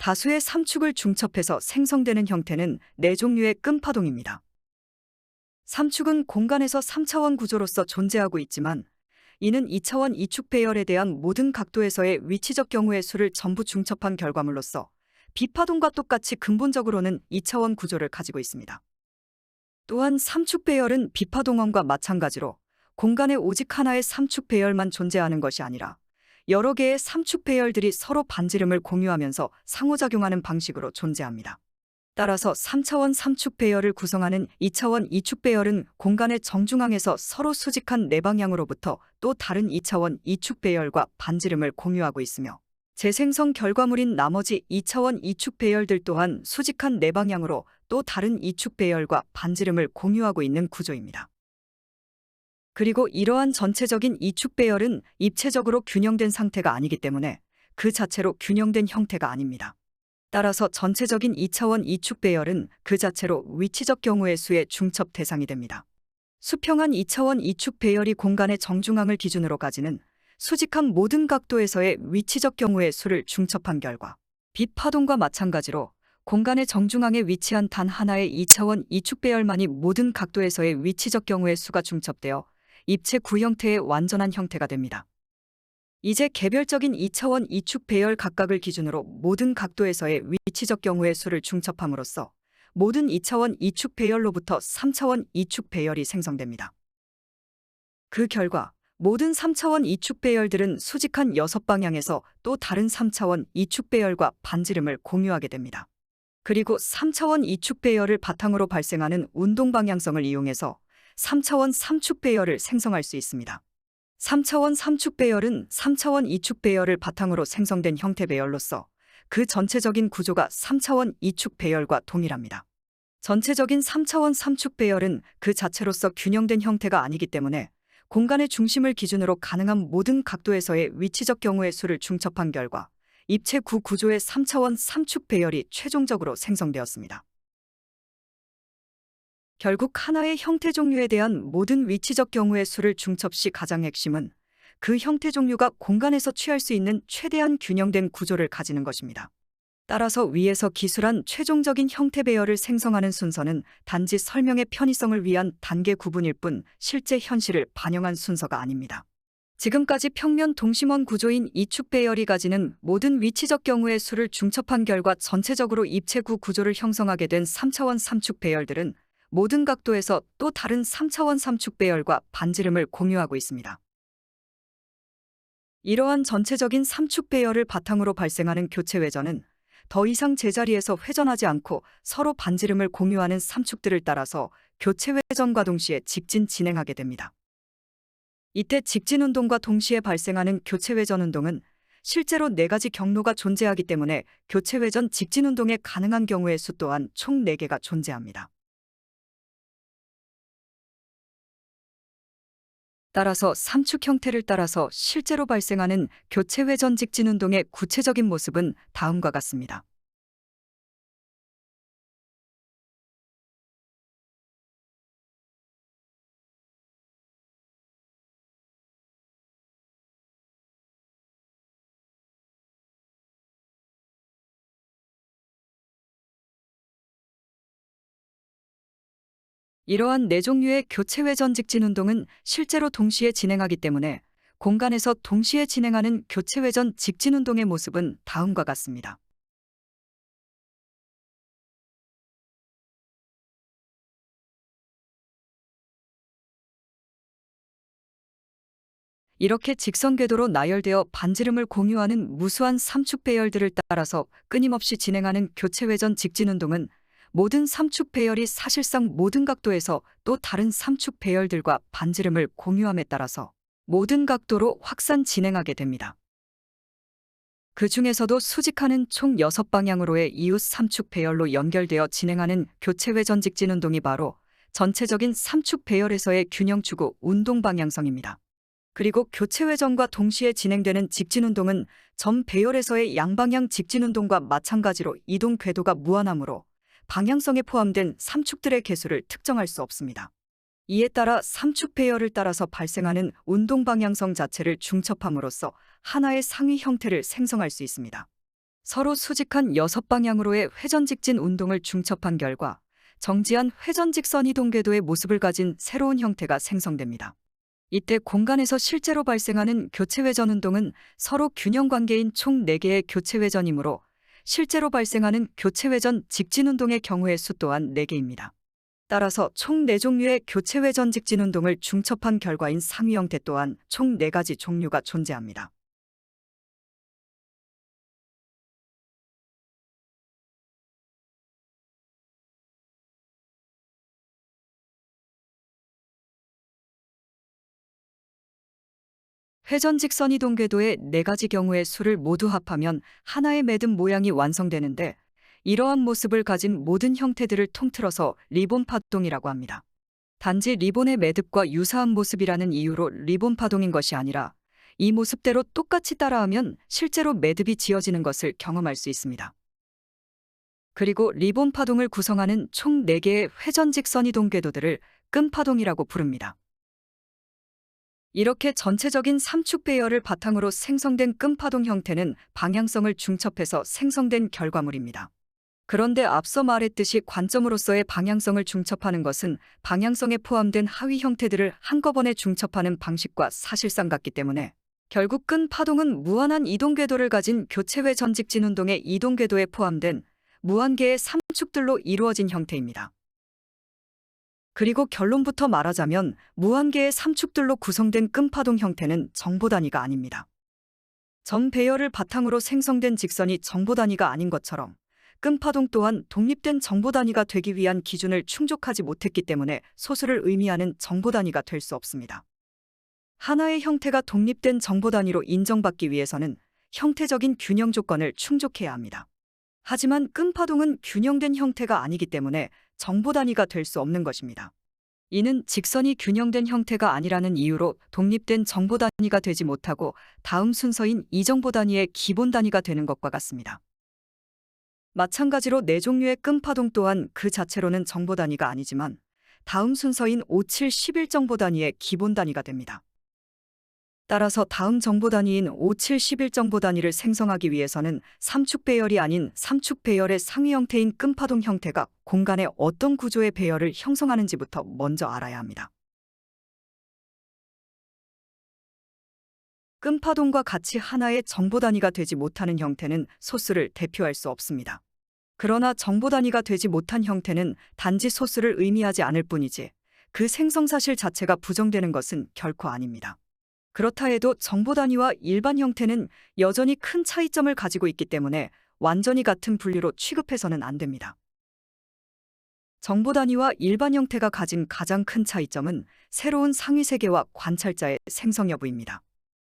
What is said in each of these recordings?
다수의 삼축을 중첩해서 생성되는 형태는 네 종류의 끔파동입니다. 삼축은 공간에서 3차원 구조로서 존재하고 있지만 이는 2차원 이축 배열에 대한 모든 각도에서의 위치적 경우의 수를 전부 중첩한 결과물로서 비파동과 똑같이 근본적으로는 2차원 구조를 가지고 있습니다. 또한 삼축 배열은 비파동원과 마찬가지로 공간에 오직 하나의 삼축 배열만 존재하는 것이 아니라 여러 개의 삼축 배열들이 서로 반지름을 공유하면서 상호작용하는 방식으로 존재합니다. 따라서 3차원 삼축 배열을 구성하는 2차원 이축 배열은 공간의 정중앙에서 서로 수직한 네 방향으로부터 또 다른 2차원 이축 배열과 반지름을 공유하고 있으며 재생성 결과물인 나머지 2차원 이축 배열들 또한 수직한 네 방향으로 또 다른 이축 배열과 반지름을 공유하고 있는 구조입니다. 그리고 이러한 전체적인 이축 배열은 입체적으로 균형된 상태가 아니기 때문에 그 자체로 균형된 형태가 아닙니다. 따라서 전체적인 2차원 이축 배열은 그 자체로 위치적 경우의 수의 중첩 대상이 됩니다. 수평한 2차원 이축 배열이 공간의 정중앙을 기준으로 가지는 수직한 모든 각도에서의 위치적 경우의 수를 중첩한 결과 빛 파동과 마찬가지로 공간의 정중앙에 위치한 단 하나의 2차원 이축 배열만이 모든 각도에서의 위치적 경우의 수가 중첩되어 입체 구 형태의 완전한 형태가 됩니다. 이제 개별적인 2차원 이축 배열 각각을 기준으로 모든 각도에서의 위치적 경우의 수를 중첩함으로써 모든 2차원 이축 배열로부터 3차원 이축 배열이 생성됩니다. 그 결과 모든 3차원 이축 배열들은 수직한 6방향에서 또 다른 3차원 이축 배열과 반지름을 공유하게 됩니다. 그리고 3차원 이축 배열을 바탕으로 발생하는 운동 방향성을 이용해서 3차원 삼축 배열을 생성할 수 있습니다. 3차원 삼축 배열은 3차원 이축 배열을 바탕으로 생성된 형태 배열로서 그 전체적인 구조가 3차원 이축 배열과 동일합니다. 전체적인 3차원 삼축 배열은 그 자체로서 균형된 형태가 아니기 때문에 공간의 중심을 기준으로 가능한 모든 각도에서의 위치적 경우의 수를 중첩한 결과 입체 구 구조의 3차원 삼축 배열이 최종적으로 생성되었습니다. 결국 하나의 형태 종류에 대한 모든 위치적 경우의 수를 중첩 시 가장 핵심은 그 형태 종류가 공간에서 취할 수 있는 최대한 균형된 구조를 가지는 것입니다. 따라서 위에서 기술한 최종적인 형태 배열을 생성하는 순서는 단지 설명의 편의성을 위한 단계 구분일 뿐 실제 현실을 반영한 순서가 아닙니다. 지금까지 평면 동심원 구조인 이축 배열이 가지는 모든 위치적 경우의 수를 중첩한 결과 전체적으로 입체 구 구조를 형성하게 된 3차원 삼축 배열들은 모든 각도에서 또 다른 3차원 삼축 배열과 반지름을 공유하고 있습니다. 이러한 전체적인 삼축 배열을 바탕으로 발생하는 교체 회전은 더 이상 제자리에서 회전하지 않고 서로 반지름을 공유하는 삼축들을 따라서 교체 회전과 동시에 직진 진행하게 됩니다. 이때 직진 운동과 동시에 발생하는 교체 회전 운동은 실제로 4가지 경로가 존재하기 때문에 교체 회전 직진 운동에 가능한 경우의 수 또한 총 4개가 존재합니다. 따라서 삼축 형태를 따라서 실제로 발생하는 교체 회전 직진 운동의 구체적인 모습은 다음과 같습니다. 이러한 4종류의 교체 회전 직진 운동은 실제로 동시에 진행하기 때문에 공간에서 동시에 진행하는 교체 회전 직진 운동의 모습은 다음과 같습니다. 이렇게 직선 궤도로 나열되어 반지름을 공유하는 무수한 삼축 배열들을 따라서 끊임없이 진행하는 교체 회전 직진 운동은 모든 삼축 배열이 사실상 모든 각도에서 또 다른 삼축 배열들과 반지름을 공유함에 따라서 모든 각도로 확산 진행하게 됩니다. 그 중에서도 수직하는 총 6방향으로의 이웃 삼축 배열로 연결되어 진행하는 교체 회전 직진 운동이 바로 전체적인 삼축 배열에서의 균형 추구 운동 방향성입니다. 그리고 교체 회전과 동시에 진행되는 직진 운동은 전 배열에서의 양방향 직진 운동과 마찬가지로 이동 궤도가 무한하므로 방향성에 포함된 삼축들의 개수를 특정할 수 없습니다. 이에 따라 삼축 배열을 따라서 발생하는 운동 방향성 자체를 중첩함으로써 하나의 상위 형태를 생성할 수 있습니다. 서로 수직한 6방향으로의 회전직진 운동을 중첩한 결과 정지한 회전직선 이동 궤도의 모습을 가진 새로운 형태가 생성됩니다. 이때 공간에서 실제로 발생하는 교체 회전 운동은 서로 균형 관계인 총 4개의 교체 회전이므로 실제로 발생하는 교체 회전 직진 운동의 경우의 수 또한 4개입니다. 따라서 총 4종류의 교체 회전 직진 운동을 중첩한 결과인 상위 형태 또한 총 4가지 종류가 존재합니다. 회전 직선 이동 궤도의 4가지 경우의 수를 모두 합하면 하나의 매듭 모양이 완성되는데, 이러한 모습을 가진 모든 형태들을 통틀어서 리본 파동이라고 합니다. 단지 리본의 매듭과 유사한 모습이라는 이유로 리본 파동인 것이 아니라 이 모습대로 똑같이 따라하면 실제로 매듭이 지어지는 것을 경험할 수 있습니다. 그리고 리본 파동을 구성하는 총 4개의 회전 직선 이동 궤도들을 끈 파동이라고 부릅니다. 이렇게 전체적인 삼축 배열을 바탕으로 생성된 끈파동 형태는 방향성을 중첩해서 생성된 결과물입니다. 그런데 앞서 말했듯이 관점으로서의 방향성을 중첩하는 것은 방향성에 포함된 하위 형태들을 한꺼번에 중첩하는 방식과 사실상 같기 때문에 결국 끈파동은 무한한 이동 궤도를 가진 교체 회전 직진 운동의 이동 궤도에 포함된 무한개의 삼축들로 이루어진 형태입니다. 그리고 결론부터 말하자면 무한개의 삼축들로 구성된 끈파동 형태는 정보 단위가 아닙니다. 전 배열을 바탕으로 생성된 직선이 정보 단위가 아닌 것처럼 끈파동 또한 독립된 정보 단위가 되기 위한 기준을 충족하지 못했기 때문에 소수를 의미하는 정보 단위가 될 수 없습니다. 하나의 형태가 독립된 정보 단위로 인정받기 위해서는 형태적인 균형 조건을 충족해야 합니다. 하지만 끈파동은 균형된 형태가 아니기 때문에 정보 단위가 될 수 없는 것입니다. 이는 직선이 균형된 형태가 아니라는 이유로 독립된 정보 단위가 되지 못하고 다음 순서인 이정보 단위의 기본 단위가 되는 것과 같습니다. 마찬가지로 4종류의 끈파동 또한 그 자체로는 정보 단위가 아니지만 다음 순서인 5, 7, 11 정보 단위의 기본 단위가 됩니다. 따라서 다음 정보 단위인 5, 7, 11 정보 단위를 생성하기 위해서는 삼축 배열이 아닌 삼축 배열의 상위 형태인 끈파동 형태가 공간에 어떤 구조의 배열을 형성하는지부터 먼저 알아야 합니다. 끈파동과 같이 하나의 정보 단위가 되지 못하는 형태는 소수를 대표할 수 없습니다. 그러나 정보 단위가 되지 못한 형태는 단지 소수를 의미하지 않을 뿐이지 그 생성 사실 자체가 부정되는 것은 결코 아닙니다. 그렇다 해도 정보 단위와 일반 형태는 여전히 큰 차이점을 가지고 있기 때문에 완전히 같은 분류로 취급해서는 안 됩니다. 정보 단위와 일반 형태가 가진 가장 큰 차이점은 새로운 상위 세계와 관찰자의 생성 여부입니다.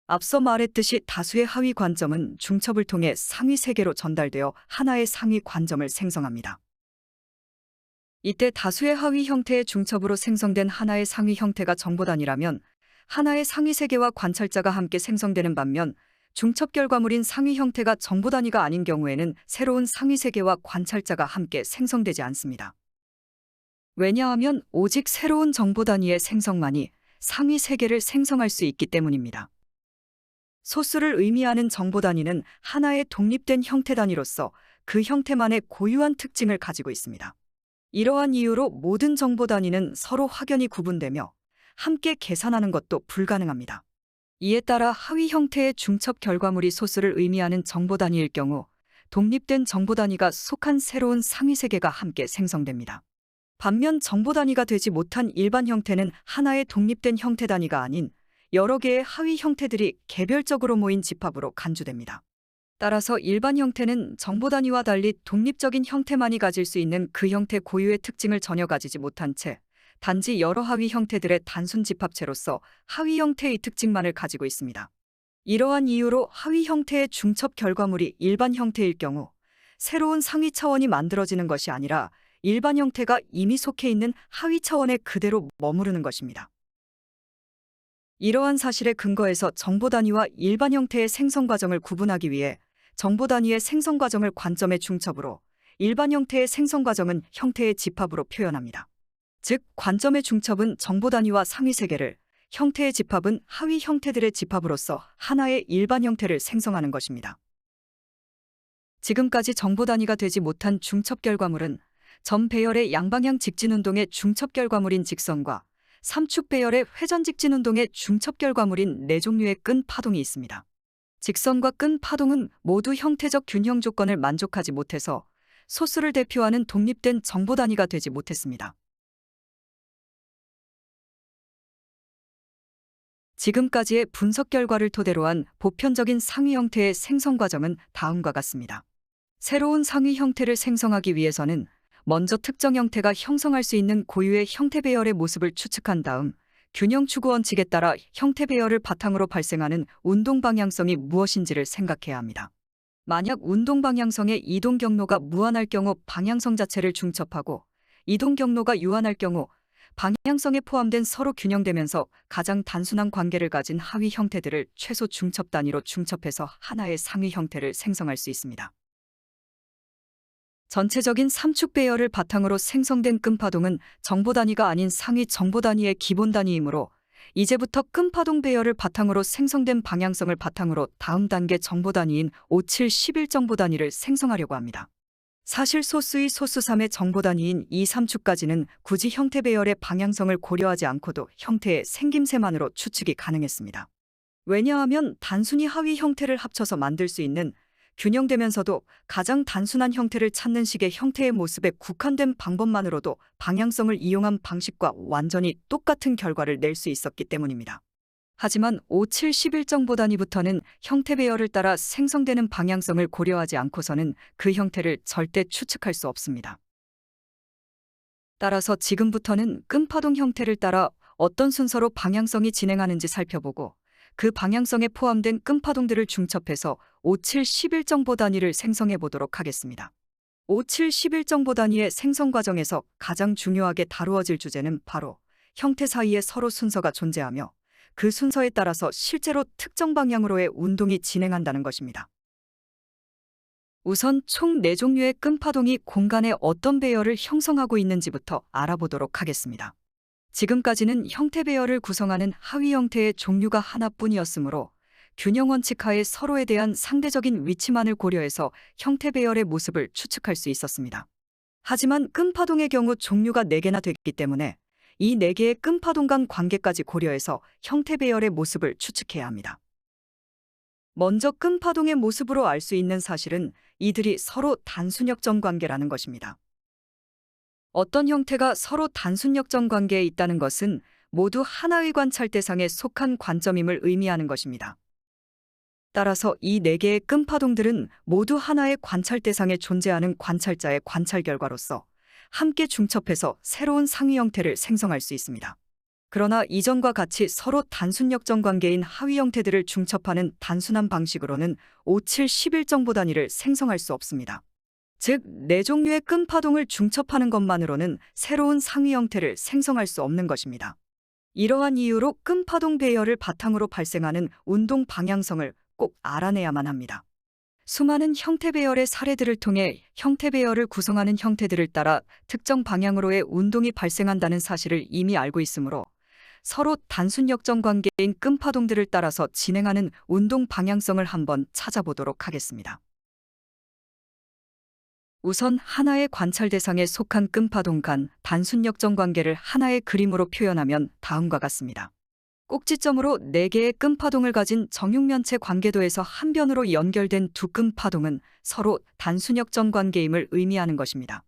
앞서 말했듯이 다수의 하위 관점은 중첩을 통해 상위 세계로 전달되어 하나의 상위 관점을 생성합니다. 이때 다수의 하위 형태의 중첩으로 생성된 하나의 상위 형태가 정보 단위라면 하나의 상위 세계와 관찰자가 함께 생성되는 반면 중첩 결과물인 상위 형태가 정보 단위가 아닌 경우에는 새로운 상위 세계와 관찰자가 함께 생성되지 않습니다. 왜냐하면 오직 새로운 정보 단위의 생성만이 상위 세계를 생성할 수 있기 때문입니다. 소수를 의미하는 정보 단위는 하나의 독립된 형태 단위로서 그 형태만의 고유한 특징을 가지고 있습니다. 이러한 이유로 모든 정보 단위는 서로 확연히 구분되며 함께 계산하는 것도 불가능합니다. 이에 따라 하위 형태의 중첩 결과물이 소수를 의미하는 정보 단위일 경우 독립된 정보 단위가 속한 새로운 상위 세계가 함께 생성됩니다. 반면 정보 단위가 되지 못한 일반 형태는 하나의 독립된 형태 단위가 아닌 여러 개의 하위 형태들이 개별적으로 모인 집합으로 간주됩니다. 따라서 일반 형태는 정보 단위와 달리 독립적인 형태만이 가질 수 있는 그 형태 고유의 특징을 전혀 가지지 못한 채 단지 여러 하위 형태들의 단순 집합체로서 하위 형태의 특징만을 가지고 있습니다. 이러한 이유로 하위 형태의 중첩 결과물이 일반 형태일 경우 새로운 상위 차원이 만들어지는 것이 아니라 일반 형태가 이미 속해 있는 하위 차원에 그대로 머무르는 것입니다. 이러한 사실에 근거해서 정보 단위와 일반 형태의 생성 과정을 구분하기 위해 정보 단위의 생성 과정을 관점의 중첩으로, 일반 형태의 생성 과정은 형태의 집합으로 표현합니다. 즉, 관점의 중첩은 정보 단위와 상위 세계를, 형태의 집합은 하위 형태들의 집합으로서 하나의 일반 형태를 생성하는 것입니다. 지금까지 정보 단위가 되지 못한 중첩 결과물은 점 배열의 양방향 직진 운동의 중첩 결과물인 직선과 삼축 배열의 회전 직진 운동의 중첩 결과물인 네 종류의 끈 파동이 있습니다. 직선과 끈 파동은 모두 형태적 균형 조건을 만족하지 못해서 소수를 대표하는 독립된 정보 단위가 되지 못했습니다. 지금까지의 분석 결과를 토대로 한 보편적인 상위 형태의 생성 과정은 다음과 같습니다. 새로운 상위 형태를 생성하기 위해서는 먼저 특정 형태가 형성할 수 있는 고유의 형태 배열의 모습을 추측한 다음 균형 추구 원칙에 따라 형태 배열을 바탕으로 발생하는 운동 방향성이 무엇인지를 생각해야 합니다. 만약 운동 방향성의 이동 경로가 무한할 경우 방향성 자체를 중첩하고 이동 경로가 유한할 경우 방향성에 포함된 서로 균형되면서 가장 단순한 관계를 가진 하위 형태들을 최소 중첩 단위로 중첩해서 하나의 상위 형태를 생성할 수 있습니다. 전체적인 삼축 배열을 바탕으로 생성된 끈파동은 정보 단위가 아닌 상위 정보 단위의 기본 단위이므로 이제부터 끈파동 배열을 바탕으로 생성된 방향성을 바탕으로 다음 단계 정보 단위인 5, 7, 11 정보 단위를 생성하려고 합니다. 사실 소수의 소수 3의 정보 단위인 2, 3축까지는 굳이 형태 배열의 방향성을 고려하지 않고도 형태의 생김새만으로 추측이 가능했습니다. 왜냐하면 단순히 하위 형태를 합쳐서 만들 수 있는 균형되면서도 가장 단순한 형태를 찾는 식의 형태의 모습에 국한된 방법만으로도 방향성을 이용한 방식과 완전히 똑같은 결과를 낼 수 있었기 때문입니다. 하지만 5, 7, 11 정보 단위부터는 형태 배열을 따라 생성되는 방향성을 고려하지 않고서는 그 형태를 절대 추측할 수 없습니다. 따라서 지금부터는 끈파동 형태를 따라 어떤 순서로 방향성이 진행하는지 살펴보고 그 방향성에 포함된 끈파동들을 중첩해서 5, 7, 11 정보 단위를 생성해 보도록 하겠습니다. 5, 7, 11 정보 단위의 생성 과정에서 가장 중요하게 다루어질 주제는 바로 형태 사이에 서로 순서가 존재하며 그 순서에 따라서 실제로 특정 방향으로의 운동이 진행한다는 것입니다. 우선 총 4종류의 끈파동이 공간에 어떤 배열을 형성하고 있는지부터 알아보도록 하겠습니다. 지금까지는 형태 배열을 구성하는 하위 형태의 종류가 하나뿐이었으므로 균형 원칙 하에 서로에 대한 상대적인 위치만을 고려해서 형태 배열의 모습을 추측할 수 있었습니다. 하지만 끈파동의 경우 종류가 4개나 됐기 때문에 이 4개의 끈파동 간 관계까지 고려해서 형태 배열의 모습을 추측해야 합니다. 먼저 끈파동의 모습으로 알 수 있는 사실은 이들이 서로 단순역전 관계라는 것입니다. 어떤 형태가 서로 단순역전 관계에 있다는 것은 모두 하나의 관찰 대상에 속한 관점임을 의미하는 것입니다. 따라서 이 4개의 끈파동들은 모두 하나의 관찰 대상에 존재하는 관찰자의 관찰 결과로서 함께 중첩해서 새로운 상위 형태를 생성할 수 있습니다. 그러나 이전과 같이 서로 단순역전 관계인 하위 형태들을 중첩하는 단순한 방식으로는 5, 7, 11 정보 단위를 생성할 수 없습니다. 즉, 4종류의 끈파동을 중첩하는 것만으로는 새로운 상위 형태를 생성할 수 없는 것입니다. 이러한 이유로 끈파동 배열을 바탕으로 발생하는 운동 방향성을 꼭 알아내야만 합니다. 수많은 형태 배열의 사례들을 통해 형태 배열을 구성하는 형태들을 따라 특정 방향으로의 운동이 발생한다는 사실을 이미 알고 있으므로 서로 단순 역전 관계인 끈파동들을 따라서 진행하는 운동 방향성을 한번 찾아보도록 하겠습니다. 우선 하나의 관찰 대상에 속한 끈파동 간 단순 역전 관계를 하나의 그림으로 표현하면 다음과 같습니다. 꼭지점으로 4개의 끈파동을 가진 정육면체 관계도에서 한 변으로 연결된 두 끈파동은 서로 단순 역전 관계임을 의미하는 것입니다.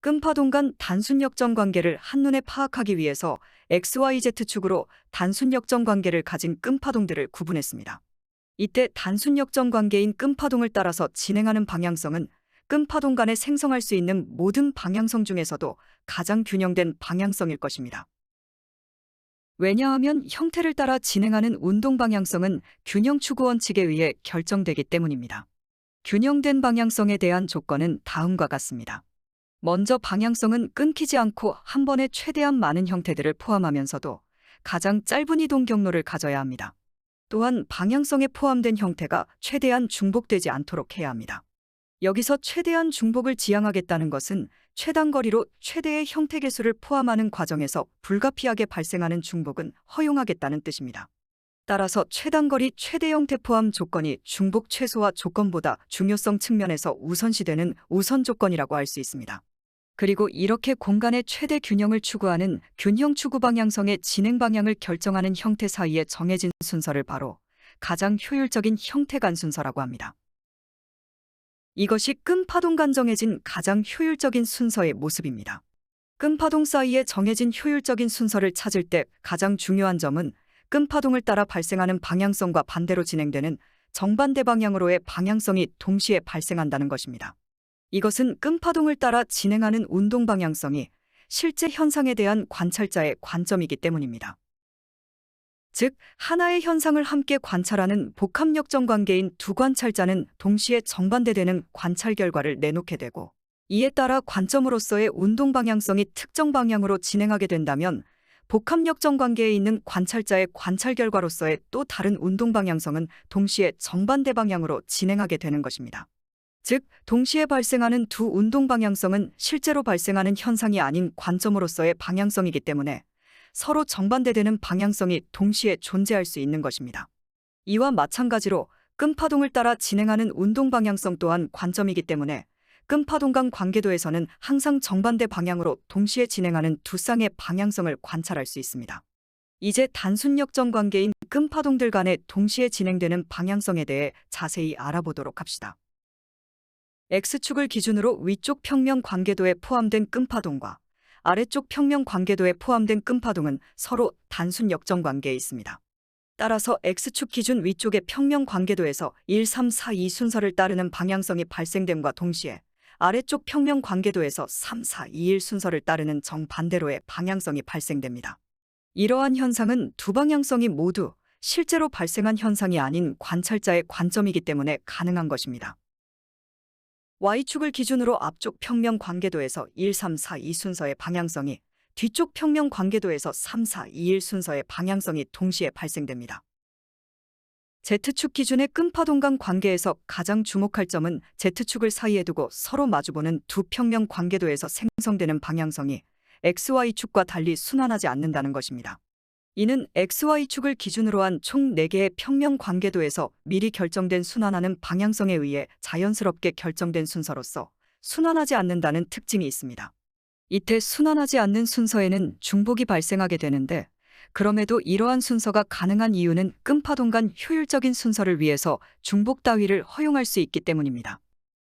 끈파동 간 단순 역전 관계를 한눈에 파악하기 위해서 XYZ축으로 단순 역전 관계를 가진 끈파동들을 구분했습니다. 이때 단순 역전 관계인 끈파동을 따라서 진행하는 방향성은 끈파동 간에 생성할 수 있는 모든 방향성 중에서도 가장 균형된 방향성일 것입니다. 왜냐하면 형태를 따라 진행하는 운동 방향성은 균형 추구 원칙에 의해 결정되기 때문입니다. 균형된 방향성에 대한 조건은 다음과 같습니다. 먼저 방향성은 끊기지 않고 한 번에 최대한 많은 형태들을 포함하면서도 가장 짧은 이동 경로를 가져야 합니다. 또한 방향성에 포함된 형태가 최대한 중복되지 않도록 해야 합니다. 여기서 최대한 중복을 지향하겠다는 것은 최단거리로 최대의 형태 개수를 포함하는 과정에서 불가피하게 발생하는 중복은 허용하겠다는 뜻입니다. 따라서 최단거리 최대형태 포함 조건이 중복 최소화 조건보다 중요성 측면에서 우선시되는 우선 조건이라고 할 수 있습니다. 그리고 이렇게 공간의 최대 균형을 추구하는 균형 추구 방향성의 진행 방향을 결정하는 형태 사이에 정해진 순서를 바로 가장 효율적인 형태간 순서라고 합니다. 이것이 끈파동간 정해진 가장 효율적인 순서의 모습입니다. 끈파동 사이에 정해진 효율적인 순서를 찾을 때 가장 중요한 점은 끈파동을 따라 발생하는 방향성과 반대로 진행되는 정반대 방향으로의 방향성이 동시에 발생한다는 것입니다. 이것은 끈파동을 따라 진행하는 운동 방향성이 실제 현상에 대한 관찰자의 관점이기 때문입니다. 즉, 하나의 현상을 함께 관찰하는 복합역정 관계인 두 관찰자는 동시에 정반대되는 관찰 결과를 내놓게 되고, 이에 따라 관점으로서의 운동 방향성이 특정 방향으로 진행하게 된다면 복합역정 관계에 있는 관찰자의 관찰 결과로서의 또 다른 운동 방향성은 동시에 정반대 방향으로 진행하게 되는 것입니다. 즉, 동시에 발생하는 두 운동 방향성은 실제로 발생하는 현상이 아닌 관점으로서의 방향성이기 때문에 서로 정반대되는 방향성이 동시에 존재할 수 있는 것입니다. 이와 마찬가지로 끈파동을 따라 진행하는 운동 방향성 또한 관점이기 때문에 끈파동 간 관계도에서는 항상 정반대 방향으로 동시에 진행하는 두 쌍의 방향성을 관찰할 수 있습니다. 이제 단순 역정 관계인 끈파동들 간에 동시에 진행되는 방향성에 대해 자세히 알아보도록 합시다. X축을 기준으로 위쪽 평면 관계도에 포함된 끈파동과 아래쪽 평면 관계도에 포함된 끈파동은 서로 단순 역정 관계에 있습니다. 따라서 X축 기준 위쪽의 평면 관계도에서 1, 3, 4, 2 순서를 따르는 방향성이 발생됨과 동시에 아래쪽 평면 관계도에서 3, 4, 2, 1 순서를 따르는 정반대로의 방향성이 발생됩니다. 이러한 현상은 두 방향성이 모두 실제로 발생한 현상이 아닌 관찰자의 관점이기 때문에 가능한 것입니다. Y축을 기준으로 앞쪽 평면 관계도에서 1, 3, 4, 2 순서의 방향성이 뒤쪽 평면 관계도에서 3, 4, 2, 1 순서의 방향성이 동시에 발생됩니다. Z축 기준의 끈파동 간 관계에서 가장 주목할 점은 Z축을 사이에 두고 서로 마주보는 두 평면 관계도에서 생성되는 방향성이 XY축과 달리 순환하지 않는다는 것입니다. 이는 XY축을 기준으로 한 총 4개의 평면 관계도에서 미리 결정된 순환하는 방향성에 의해 자연스럽게 결정된 순서로서 순환하지 않는다는 특징이 있습니다. 이때 순환하지 않는 순서에는 중복이 발생하게 되는데, 그럼에도 이러한 순서가 가능한 이유는 끈파동 간 효율적인 순서를 위해서 중복 따위를 허용할 수 있기 때문입니다.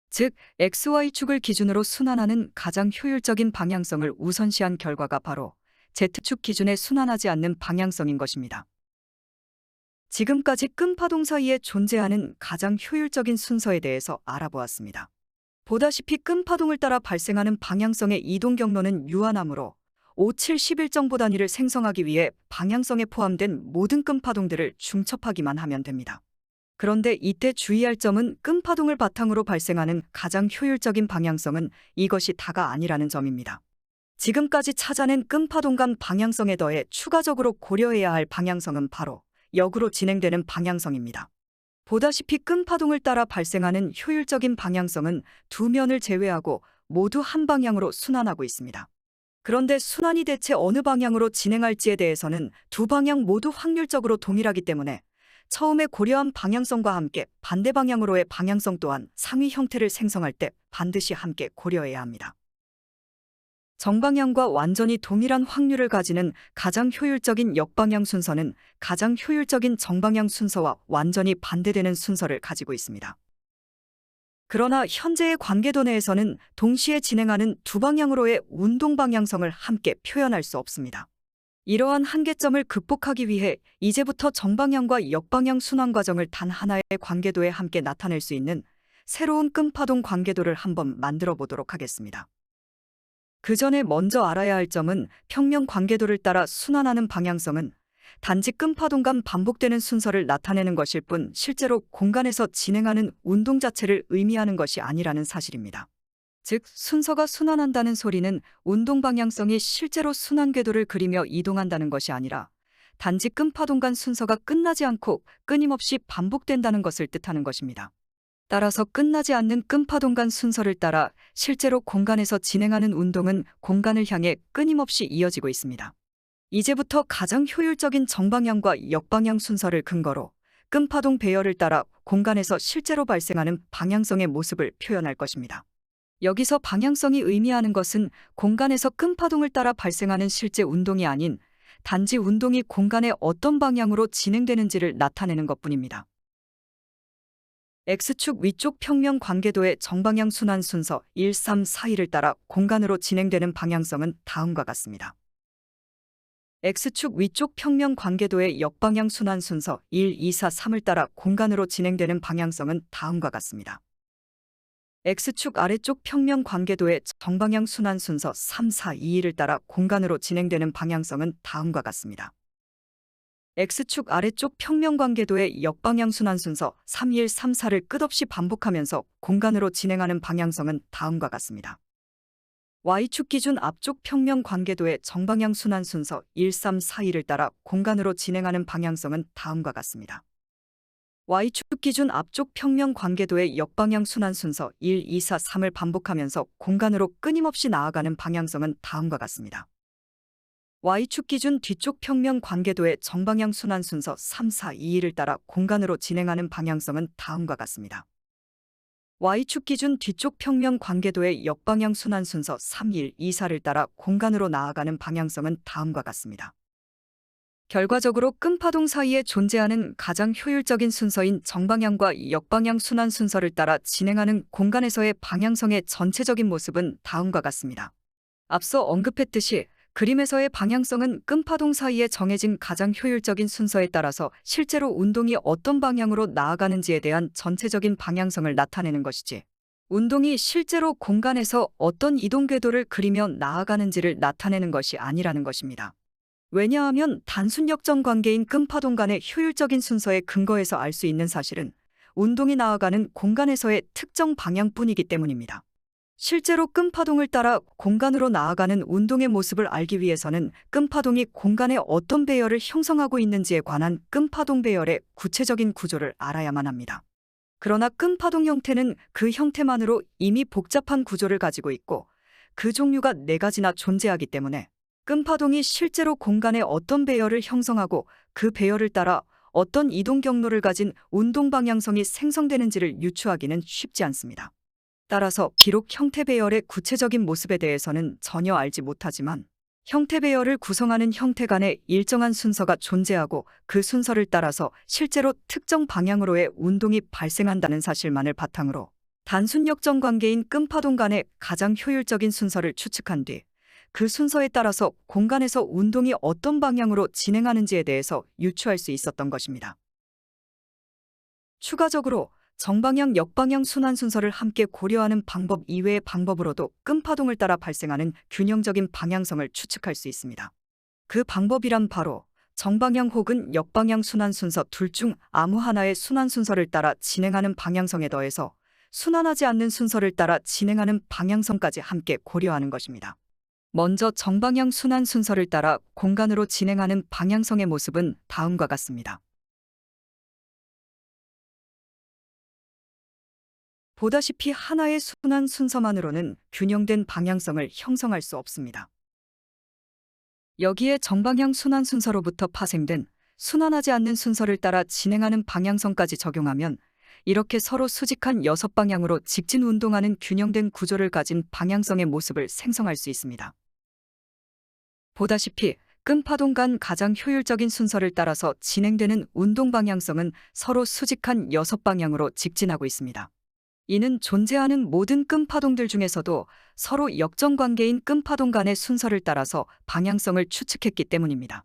즉, XY축을 기준으로 순환하는 가장 효율적인 방향성을 우선시한 결과가 바로 Z축 기준에 순환하지 않는 방향성인 것입니다. 지금까지 끈파동 사이에 존재하는 가장 효율적인 순서에 대해서 알아보았습니다. 보다시피 끈파동을 따라 발생하는 방향성의 이동 경로는 유한하므로 5, 7, 11정보 단위를 생성하기 위해 방향성에 포함된 모든 끈파동들을 중첩하기만 하면 됩니다. 그런데 이때 주의할 점은 끈파동을 바탕으로 발생하는 가장 효율적인 방향성은 이것이 다가 아니라는 점입니다. 지금까지 찾아낸 끈파동 간 방향성에 더해 추가적으로 고려해야 할 방향성은 바로 역으로 진행되는 방향성입니다. 보다시피 끈파동을 따라 발생하는 효율적인 방향성은 두 면을 제외하고 모두 한 방향으로 순환하고 있습니다. 그런데 순환이 대체 어느 방향으로 진행할지에 대해서는 두 방향 모두 확률적으로 동일하기 때문에 처음에 고려한 방향성과 함께 반대 방향으로의 방향성 또한 상위 형태를 생성할 때 반드시 함께 고려해야 합니다. 정방향과 완전히 동일한 확률을 가지는 가장 효율적인 역방향 순서는 가장 효율적인 정방향 순서와 완전히 반대되는 순서를 가지고 있습니다. 그러나 현재의 관계도 내에서는 동시에 진행하는 두 방향으로의 운동 방향성을 함께 표현할 수 없습니다. 이러한 한계점을 극복하기 위해 이제부터 정방향과 역방향 순환 과정을 단 하나의 관계도에 함께 나타낼 수 있는 새로운 끈파동 관계도를 한번 만들어 보도록 하겠습니다. 그 전에 먼저 알아야 할 점은 평면 관계도를 따라 순환하는 방향성은 단지 끈파동 간 반복되는 순서를 나타내는 것일 뿐 실제로 공간에서 진행하는 운동 자체를 의미하는 것이 아니라는 사실입니다. 즉, 순서가 순환한다는 소리는 운동 방향성이 실제로 순환 궤도를 그리며 이동한다는 것이 아니라 단지 끈파동 간 순서가 끝나지 않고 끊임없이 반복된다는 것을 뜻하는 것입니다. 따라서 끝나지 않는 끈파동 간 순서를 따라 실제로 공간에서 진행하는 운동은 공간을 향해 끊임없이 이어지고 있습니다. 이제부터 가장 효율적인 정방향과 역방향 순서를 근거로 끈파동 배열을 따라 공간에서 실제로 발생하는 방향성의 모습을 표현할 것입니다. 여기서 방향성이 의미하는 것은 공간에서 끈파동을 따라 발생하는 실제 운동이 아닌 단지 운동이 공간의 어떤 방향으로 진행되는지를 나타내는 것뿐입니다. X축 위쪽 평면 관계도의 정방향 순환 순서 1, 3, 4, 2를 따라 공간으로 진행되는 방향성은 다음과 같습니다. X축 위쪽 평면 관계도의 역방향 순환 순서 1, 2, 4, 3을 따라 공간으로 진행되는 방향성은 다음과 같습니다. X축 아래쪽 평면 관계도의 정방향 순환 순서 3, 4, 2, 1을 따라 공간으로 진행되는 방향성은 다음과 같습니다. X축 아래쪽 평면 관계도의 역방향 순환 순서 3, 1, 3, 4를 끝없이 반복하면서 공간으로 진행하는 방향성은 다음과 같습니다. Y축 기준 앞쪽 평면 관계도의 정방향 순환 순서 1, 3, 4, 2를 따라 공간으로 진행하는 방향성은 다음과 같습니다. Y축 기준 앞쪽 평면 관계도의 역방향 순환 순서 1, 2, 4, 3을 반복하면서 공간으로 끊임없이 나아가는 방향성은 다음과 같습니다. Y축 기준 뒤쪽 평면 관계도의 정방향 순환 순서 3, 4, 2, 1을 따라 공간으로 진행하는 방향성은 다음과 같습니다. Y축 기준 뒤쪽 평면 관계도의 역방향 순환 순서 3, 1, 2, 4를 따라 공간으로 나아가는 방향성은 다음과 같습니다. 결과적으로 끈파동 사이에 존재하는 가장 효율적인 순서인 정방향과 역방향 순환 순서를 따라 진행하는 공간에서의 방향성의 전체적인 모습은 다음과 같습니다. 앞서 언급했듯이 그림에서의 방향성은 끈파동 사이에 정해진 가장 효율적인 순서에 따라서 실제로 운동이 어떤 방향으로 나아가는지에 대한 전체적인 방향성을 나타내는 것이지, 운동이 실제로 공간에서 어떤 이동 궤도를 그리며 나아가는지를 나타내는 것이 아니라는 것입니다. 왜냐하면 단순 역정 관계인 끈파동 간의 효율적인 순서에 근거해서 알 수 있는 사실은 운동이 나아가는 공간에서의 특정 방향뿐이기 때문입니다. 실제로 끈파동을 따라 공간으로 나아가는 운동의 모습을 알기 위해서는 끈파동이 공간에 어떤 배열을 형성하고 있는지에 관한 끈파동 배열의 구체적인 구조를 알아야만 합니다. 그러나 끈파동 형태는 그 형태만으로 이미 복잡한 구조를 가지고 있고 그 종류가 4가지나 존재하기 때문에 끈파동이 실제로 공간에 어떤 배열을 형성하고 그 배열을 따라 어떤 이동 경로를 가진 운동 방향성이 생성되는지를 유추하기는 쉽지 않습니다. 따라서 비록 형태 배열의 구체적인 모습에 대해서는 전혀 알지 못하지만 형태 배열을 구성하는 형태 간에 일정한 순서가 존재하고 그 순서를 따라서 실제로 특정 방향으로의 운동이 발생한다는 사실만을 바탕으로 단순 역정 관계인 끈파동 간의 가장 효율적인 순서를 추측한 뒤 그 순서에 따라서 공간에서 운동이 어떤 방향으로 진행하는지에 대해서 유추할 수 있었던 것입니다. 추가적으로 정방향, 역방향 순환 순서를 함께 고려하는 방법 이외의 방법으로도 끈파동을 따라 발생하는 균형적인 방향성을 추측할 수 있습니다. 그 방법이란 바로 정방향 혹은 역방향 순환 순서 둘 중 아무 하나의 순환 순서를 따라 진행하는 방향성에 더해서 순환하지 않는 순서를 따라 진행하는 방향성까지 함께 고려하는 것입니다. 먼저 정방향 순환 순서를 따라 공간으로 진행하는 방향성의 모습은 다음과 같습니다. 보다시피 하나의 순환 순서만으로는 균형된 방향성을 형성할 수 없습니다. 여기에 정방향 순환 순서로부터 파생된 순환하지 않는 순서를 따라 진행하는 방향성까지 적용하면 이렇게 서로 수직한 6방향으로 직진 운동하는 균형된 구조를 가진 방향성의 모습을 생성할 수 있습니다. 보다시피 끈파동 간 가장 효율적인 순서를 따라서 진행되는 운동 방향성은 서로 수직한 6방향으로 직진하고 있습니다. 이는 존재하는 모든 끈파동들 중에서도 서로 역정 관계인 끈파동 간의 순서를 따라서 방향성을 추측했기 때문입니다.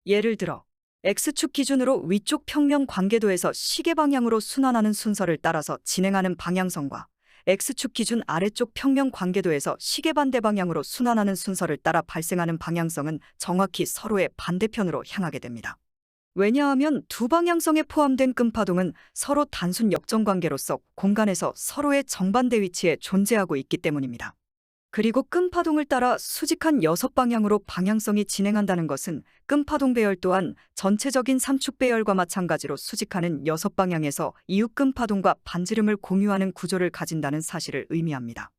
예를 들어 X축 기준으로 위쪽 평면 관계도에서 시계 방향으로 순환하는 순서를 따라서 진행하는 방향성과 X축 기준 아래쪽 평면 관계도에서 시계 반대 방향으로 순환하는 순서를 따라 발생하는 방향성은 정확히 서로의 반대편으로 향하게 됩니다. 왜냐하면 두 방향성에 포함된 끈파동은 서로 단순 역정 관계로서 공간에서 서로의 정반대 위치에 존재하고 있기 때문입니다. 그리고 끈파동을 따라 수직한 6방향으로 방향성이 진행한다는 것은 끈파동 배열 또한 전체적인 삼축 배열과 마찬가지로 수직하는 6방향에서 이웃 끈파동과 반지름을 공유하는 구조를 가진다는 사실을 의미합니다.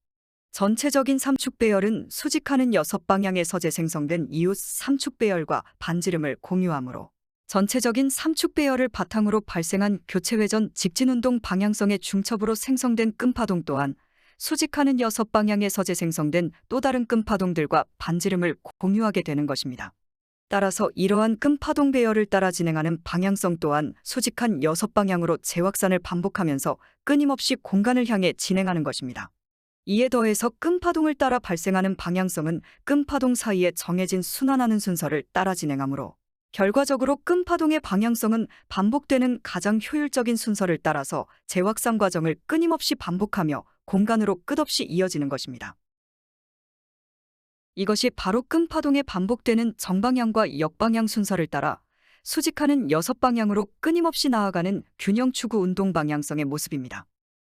전체적인 삼축 배열은 수직하는 6방향의 서재 생성된 이웃 삼축 배열과 반지름을 공유하므로 전체적인 삼축 배열을 바탕으로 발생한 교체회전 직진운동 방향성의 중첩으로 생성된 끈파동 또한 수직하는 6방향의 서재 생성된 또 다른 끈파동들과 반지름을 공유하게 되는 것입니다. 따라서 이러한 끈파동 배열을 따라 진행하는 방향성 또한 수직한 6방향으로 재확산을 반복하면서 끊임없이 공간을 향해 진행하는 것입니다. 이에 더해서 끈파동을 따라 발생하는 방향성은 끈파동 사이에 정해진 순환하는 순서를 따라 진행하므로 결과적으로 끈파동의 방향성은 반복되는 가장 효율적인 순서를 따라서 재확산 과정을 끊임없이 반복하며 공간으로 끝없이 이어지는 것입니다. 이것이 바로 끈파동의 반복되는 정방향과 역방향 순서를 따라 수직하는 6방향으로 끊임없이 나아가는 균형 추구 운동 방향성의 모습입니다.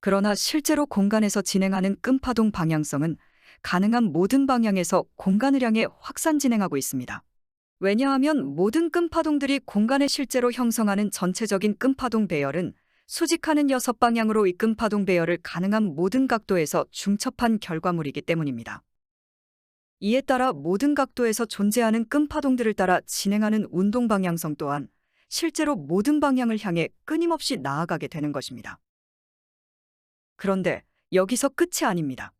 그러나 실제로 공간에서 진행하는 끈파동 방향성은 가능한 모든 방향에서 공간을 향해 확산 진행하고 있습니다. 왜냐하면 모든 끈파동들이 공간에 실제로 형성하는 전체적인 끈파동 배열은 수직하는 6방향으로 이 끈파동 배열을 가능한 모든 각도에서 중첩한 결과물이기 때문입니다. 이에 따라 모든 각도에서 존재하는 끈파동들을 따라 진행하는 운동 방향성 또한 실제로 모든 방향을 향해 끊임없이 나아가게 되는 것입니다. 그런데 여기서 끝이 아닙니다.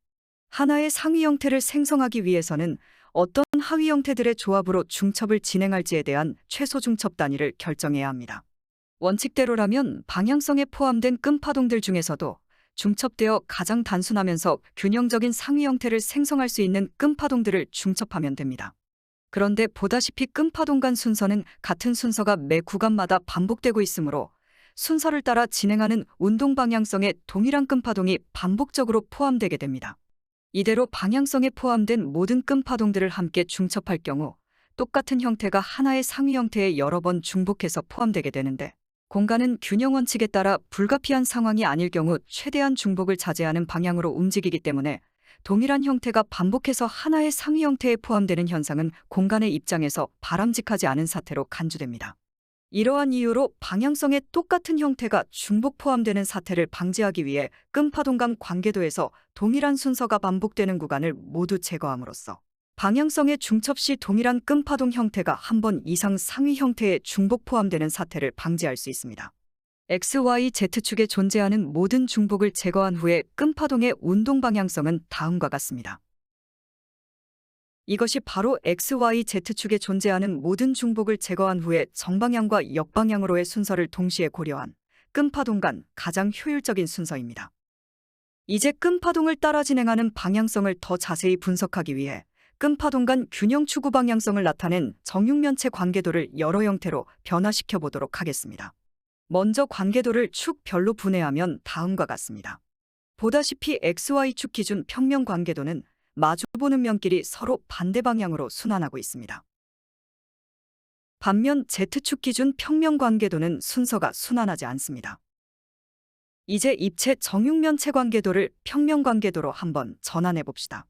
하나의 상위 형태를 생성하기 위해서는 어떤 하위 형태들의 조합으로 중첩을 진행할지에 대한 최소 중첩 단위를 결정해야 합니다. 원칙대로라면 방향성에 포함된 끈파동들 중에서도 중첩되어 가장 단순하면서 균형적인 상위 형태를 생성할 수 있는 끈파동들을 중첩하면 됩니다. 그런데 보다시피 끈파동 간 순서는 같은 순서가 매 구간마다 반복되고 있으므로 순서를 따라 진행하는 운동 방향성에 동일한 끈파동이 반복적으로 포함되게 됩니다. 이대로 방향성에 포함된 모든 끈파동들을 함께 중첩할 경우 똑같은 형태가 하나의 상위 형태에 여러 번 중복해서 포함되게 되는데 공간은 균형 원칙에 따라 불가피한 상황이 아닐 경우 최대한 중복을 자제하는 방향으로 움직이기 때문에 동일한 형태가 반복해서 하나의 상위 형태에 포함되는 현상은 공간의 입장에서 바람직하지 않은 사태로 간주됩니다. 이러한 이유로 방향성에 똑같은 형태가 중복 포함되는 사태를 방지하기 위해 끈파동 간 관계도에서 동일한 순서가 반복되는 구간을 모두 제거함으로써 방향성의 중첩 시 동일한 끈파동 형태가 한 번 이상 상위 형태에 중복 포함되는 사태를 방지할 수 있습니다. X, Y, Z축에 존재하는 모든 중복을 제거한 후에 끈파동의 운동 방향성은 다음과 같습니다. 이것이 바로 X, Y, Z축에 존재하는 모든 중복을 제거한 후에 정방향과 역방향으로의 순서를 동시에 고려한 끈파동 간 가장 효율적인 순서입니다. 이제 끈파동을 따라 진행하는 방향성을 더 자세히 분석하기 위해 끈파동 간 균형 추구 방향성을 나타낸 정육면체 관계도를 여러 형태로 변화시켜 보도록 하겠습니다. 먼저 관계도를 축별로 분해하면 다음과 같습니다. 보다시피 XY축 기준 평면 관계도는 마주보는 면끼리 서로 반대 방향으로 순환하고 있습니다. 반면 Z축 기준 평면 관계도는 순서가 순환하지 않습니다. 이제 입체 정육면체 관계도를 평면 관계도로 한번 전환해 봅시다.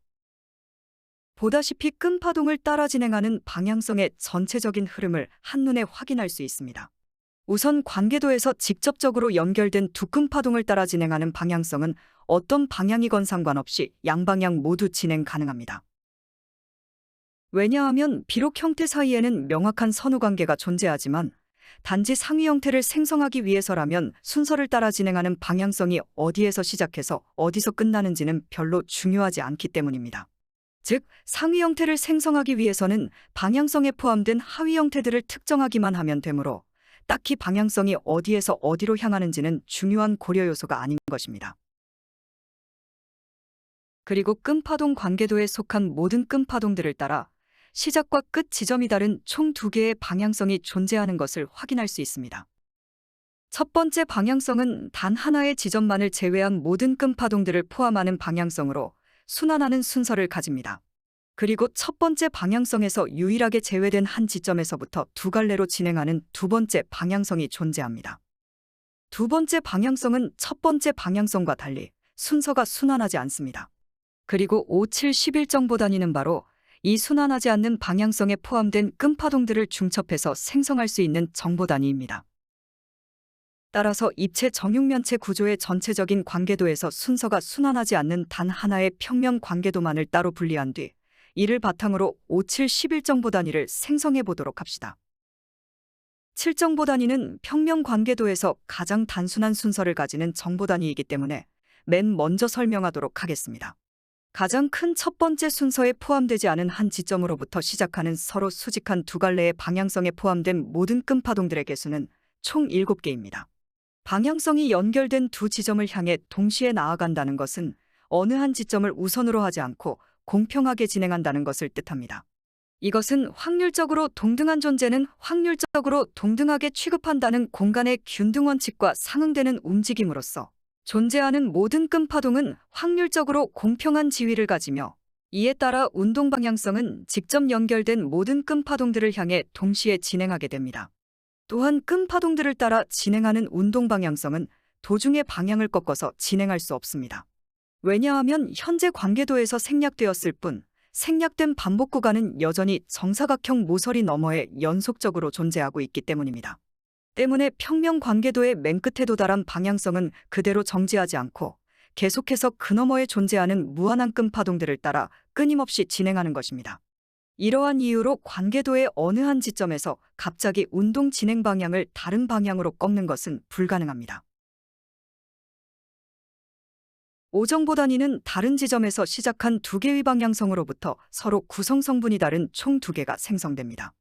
보다시피 끈파동을 따라 진행하는 방향성의 전체적인 흐름을 한눈에 확인할 수 있습니다. 우선 관계도에서 직접적으로 연결된 두 끈파동을 따라 진행하는 방향성은 어떤 방향이건 상관없이 양방향 모두 진행 가능합니다. 왜냐하면 비록 형태 사이에는 명확한 선후관계가 존재하지만 단지 상위 형태를 생성하기 위해서라면 순서를 따라 진행하는 방향성이 어디에서 시작해서 어디서 끝나는지는 별로 중요하지 않기 때문입니다. 즉, 상위 형태를 생성하기 위해서는 방향성에 포함된 하위 형태들을 특정하기만 하면 되므로 딱히 방향성이 어디에서 어디로 향하는지는 중요한 고려 요소가 아닌 것입니다. 그리고 끈파동 관계도에 속한 모든 끈파동들을 따라 시작과 끝 지점이 다른 총 2개의 방향성이 존재하는 것을 확인할 수 있습니다. 첫 번째 방향성은 단 하나의 지점만을 제외한 모든 끈파동들을 포함하는 방향성으로 순환하는 순서를 가집니다. 그리고 첫 번째 방향성에서 유일하게 제외된 한 지점에서부터 두 갈래로 진행하는 두 번째 방향성이 존재합니다. 두 번째 방향성은 첫 번째 방향성과 달리 순서가 순환하지 않습니다. 그리고 5, 7, 11정보 단위는 바로 이 순환하지 않는 방향성에 포함된 끈파동들을 중첩해서 생성할 수 있는 정보 단위입니다. 따라서 입체 정육면체 구조의 전체적인 관계도에서 순서가 순환하지 않는 단 하나의 평면 관계도만을 따로 분리한 뒤 이를 바탕으로 5, 7, 11정보 단위를 생성해 보도록 합시다. 7정보 단위는 평면 관계도에서 가장 단순한 순서를 가지는 정보 단위이기 때문에 맨 먼저 설명하도록 하겠습니다. 가장 큰 첫 번째 순서에 포함되지 않은 한 지점으로부터 시작하는 서로 수직한 두 갈래의 방향성에 포함된 모든 끈파동들의 개수는 총 7개입니다. 방향성이 연결된 두 지점을 향해 동시에 나아간다는 것은 어느 한 지점을 우선으로 하지 않고 공평하게 진행한다는 것을 뜻합니다. 이것은 확률적으로 동등한 존재는 확률적으로 동등하게 취급한다는 공간의 균등 원칙과 상응되는 움직임으로써 존재하는 모든 끈파동은 확률적으로 공평한 지위를 가지며 이에 따라 운동 방향성은 직접 연결된 모든 끈파동들을 향해 동시에 진행하게 됩니다. 또한 끈파동들을 따라 진행하는 운동 방향성은 도중에 방향을 꺾어서 진행할 수 없습니다. 왜냐하면 현재 관계도에서 생략되었을 뿐 생략된 반복 구간은 여전히 정사각형 모서리 너머에 연속적으로 존재하고 있기 때문입니다. 때문에 평면 관계도의 맨 끝에 도달한 방향성은 그대로 정지하지 않고 계속해서 그 너머에 존재하는 무한한 끈파동들을 따라 끊임없이 진행하는 것입니다. 이러한 이유로 관계도의 어느 한 지점에서 갑자기 운동 진행 방향을 다른 방향으로 꺾는 것은 불가능합니다. 5정보 단위는 다른 지점에서 시작한 두 개의 방향성으로부터 서로 구성 성분이 다른 총 2개가 생성됩니다.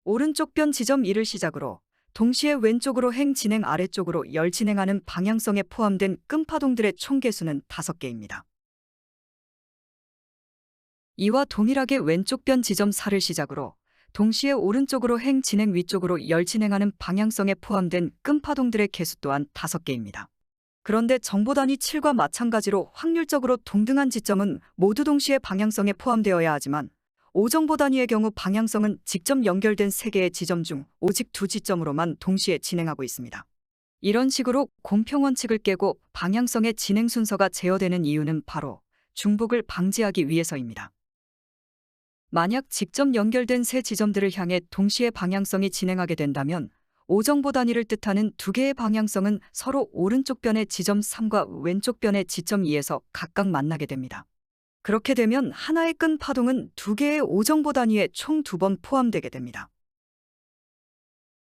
오른쪽 변 지점 1을 시작으로 동시에 왼쪽으로 행 진행 아래쪽으로 열 진행하는 방향성에 포함된 끈파동들의 총 개수는 5개입니다. 이와 동일하게 왼쪽 변 지점 4를 시작으로 동시에 오른쪽으로 행 진행 위쪽으로 열 진행하는 방향성에 포함된 끈파동들의 개수 또한 5개입니다. 그런데 정보 단위 7과 마찬가지로 확률적으로 동등한 지점은 모두 동시에 방향성에 포함되어야 하지만 5정보 단위의 경우 방향성은 직접 연결된 3개의 지점 중 오직 2지점으로만 동시에 진행하고 있습니다. 이런 식으로 공평 원칙을 깨고 방향성의 진행 순서가 제어되는 이유는 바로 중복을 방지하기 위해서입니다. 만약 직접 연결된 3지점들을 향해 동시에 방향성이 진행하게 된다면 5정보 단위를 뜻하는 2개의 방향성은 서로 오른쪽 변의 지점 3과 왼쪽 변의 지점 2에서 각각 만나게 됩니다. 그렇게 되면 하나의 끈 파동은 2개의 5정보 단위에 총 2번 포함되게 됩니다.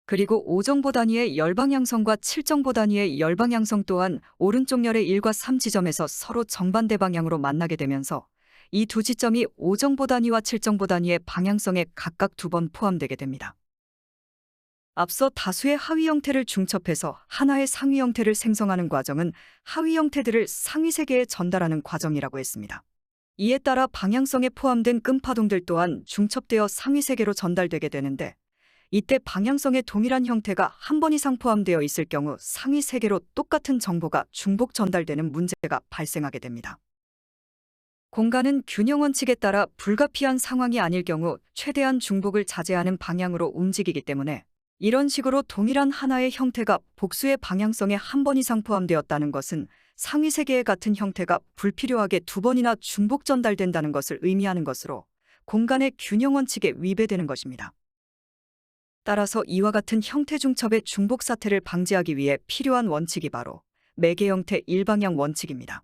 그리고 5정보 단위의 열방향성과 7정보 단위의 열방향성 또한 오른쪽 열의 1과 3 지점에서 서로 정반대 방향으로 만나게 되면서 이 두 지점이 5정보 단위와 7정보 단위의 방향성에 각각 2번 포함되게 됩니다. 앞서 다수의 하위 형태를 중첩해서 하나의 상위 형태를 생성하는 과정은 하위 형태들을 상위 세계에 전달하는 과정이라고 했습니다. 이에 따라 방향성에 포함된 끈파동들 또한 중첩되어 상위 세계로 전달되게 되는데 이때 방향성의 동일한 형태가 한 번 이상 포함되어 있을 경우 상위 세계로 똑같은 정보가 중복 전달되는 문제가 발생하게 됩니다. 공간은 균형 원칙에 따라 불가피한 상황이 아닐 경우 최대한 중복을 자제하는 방향으로 움직이기 때문에 이런 식으로 동일한 하나의 형태가 복수의 방향성에 한 번 이상 포함되었다는 것은 상위 세계의 같은 형태가 불필요하게 2번이나 중복 전달된다는 것을 의미하는 것으로 공간의 균형 원칙에 위배되는 것입니다. 따라서 이와 같은 형태 중첩의 중복 사태를 방지하기 위해 필요한 원칙이 바로 매개 형태 일방향 원칙입니다.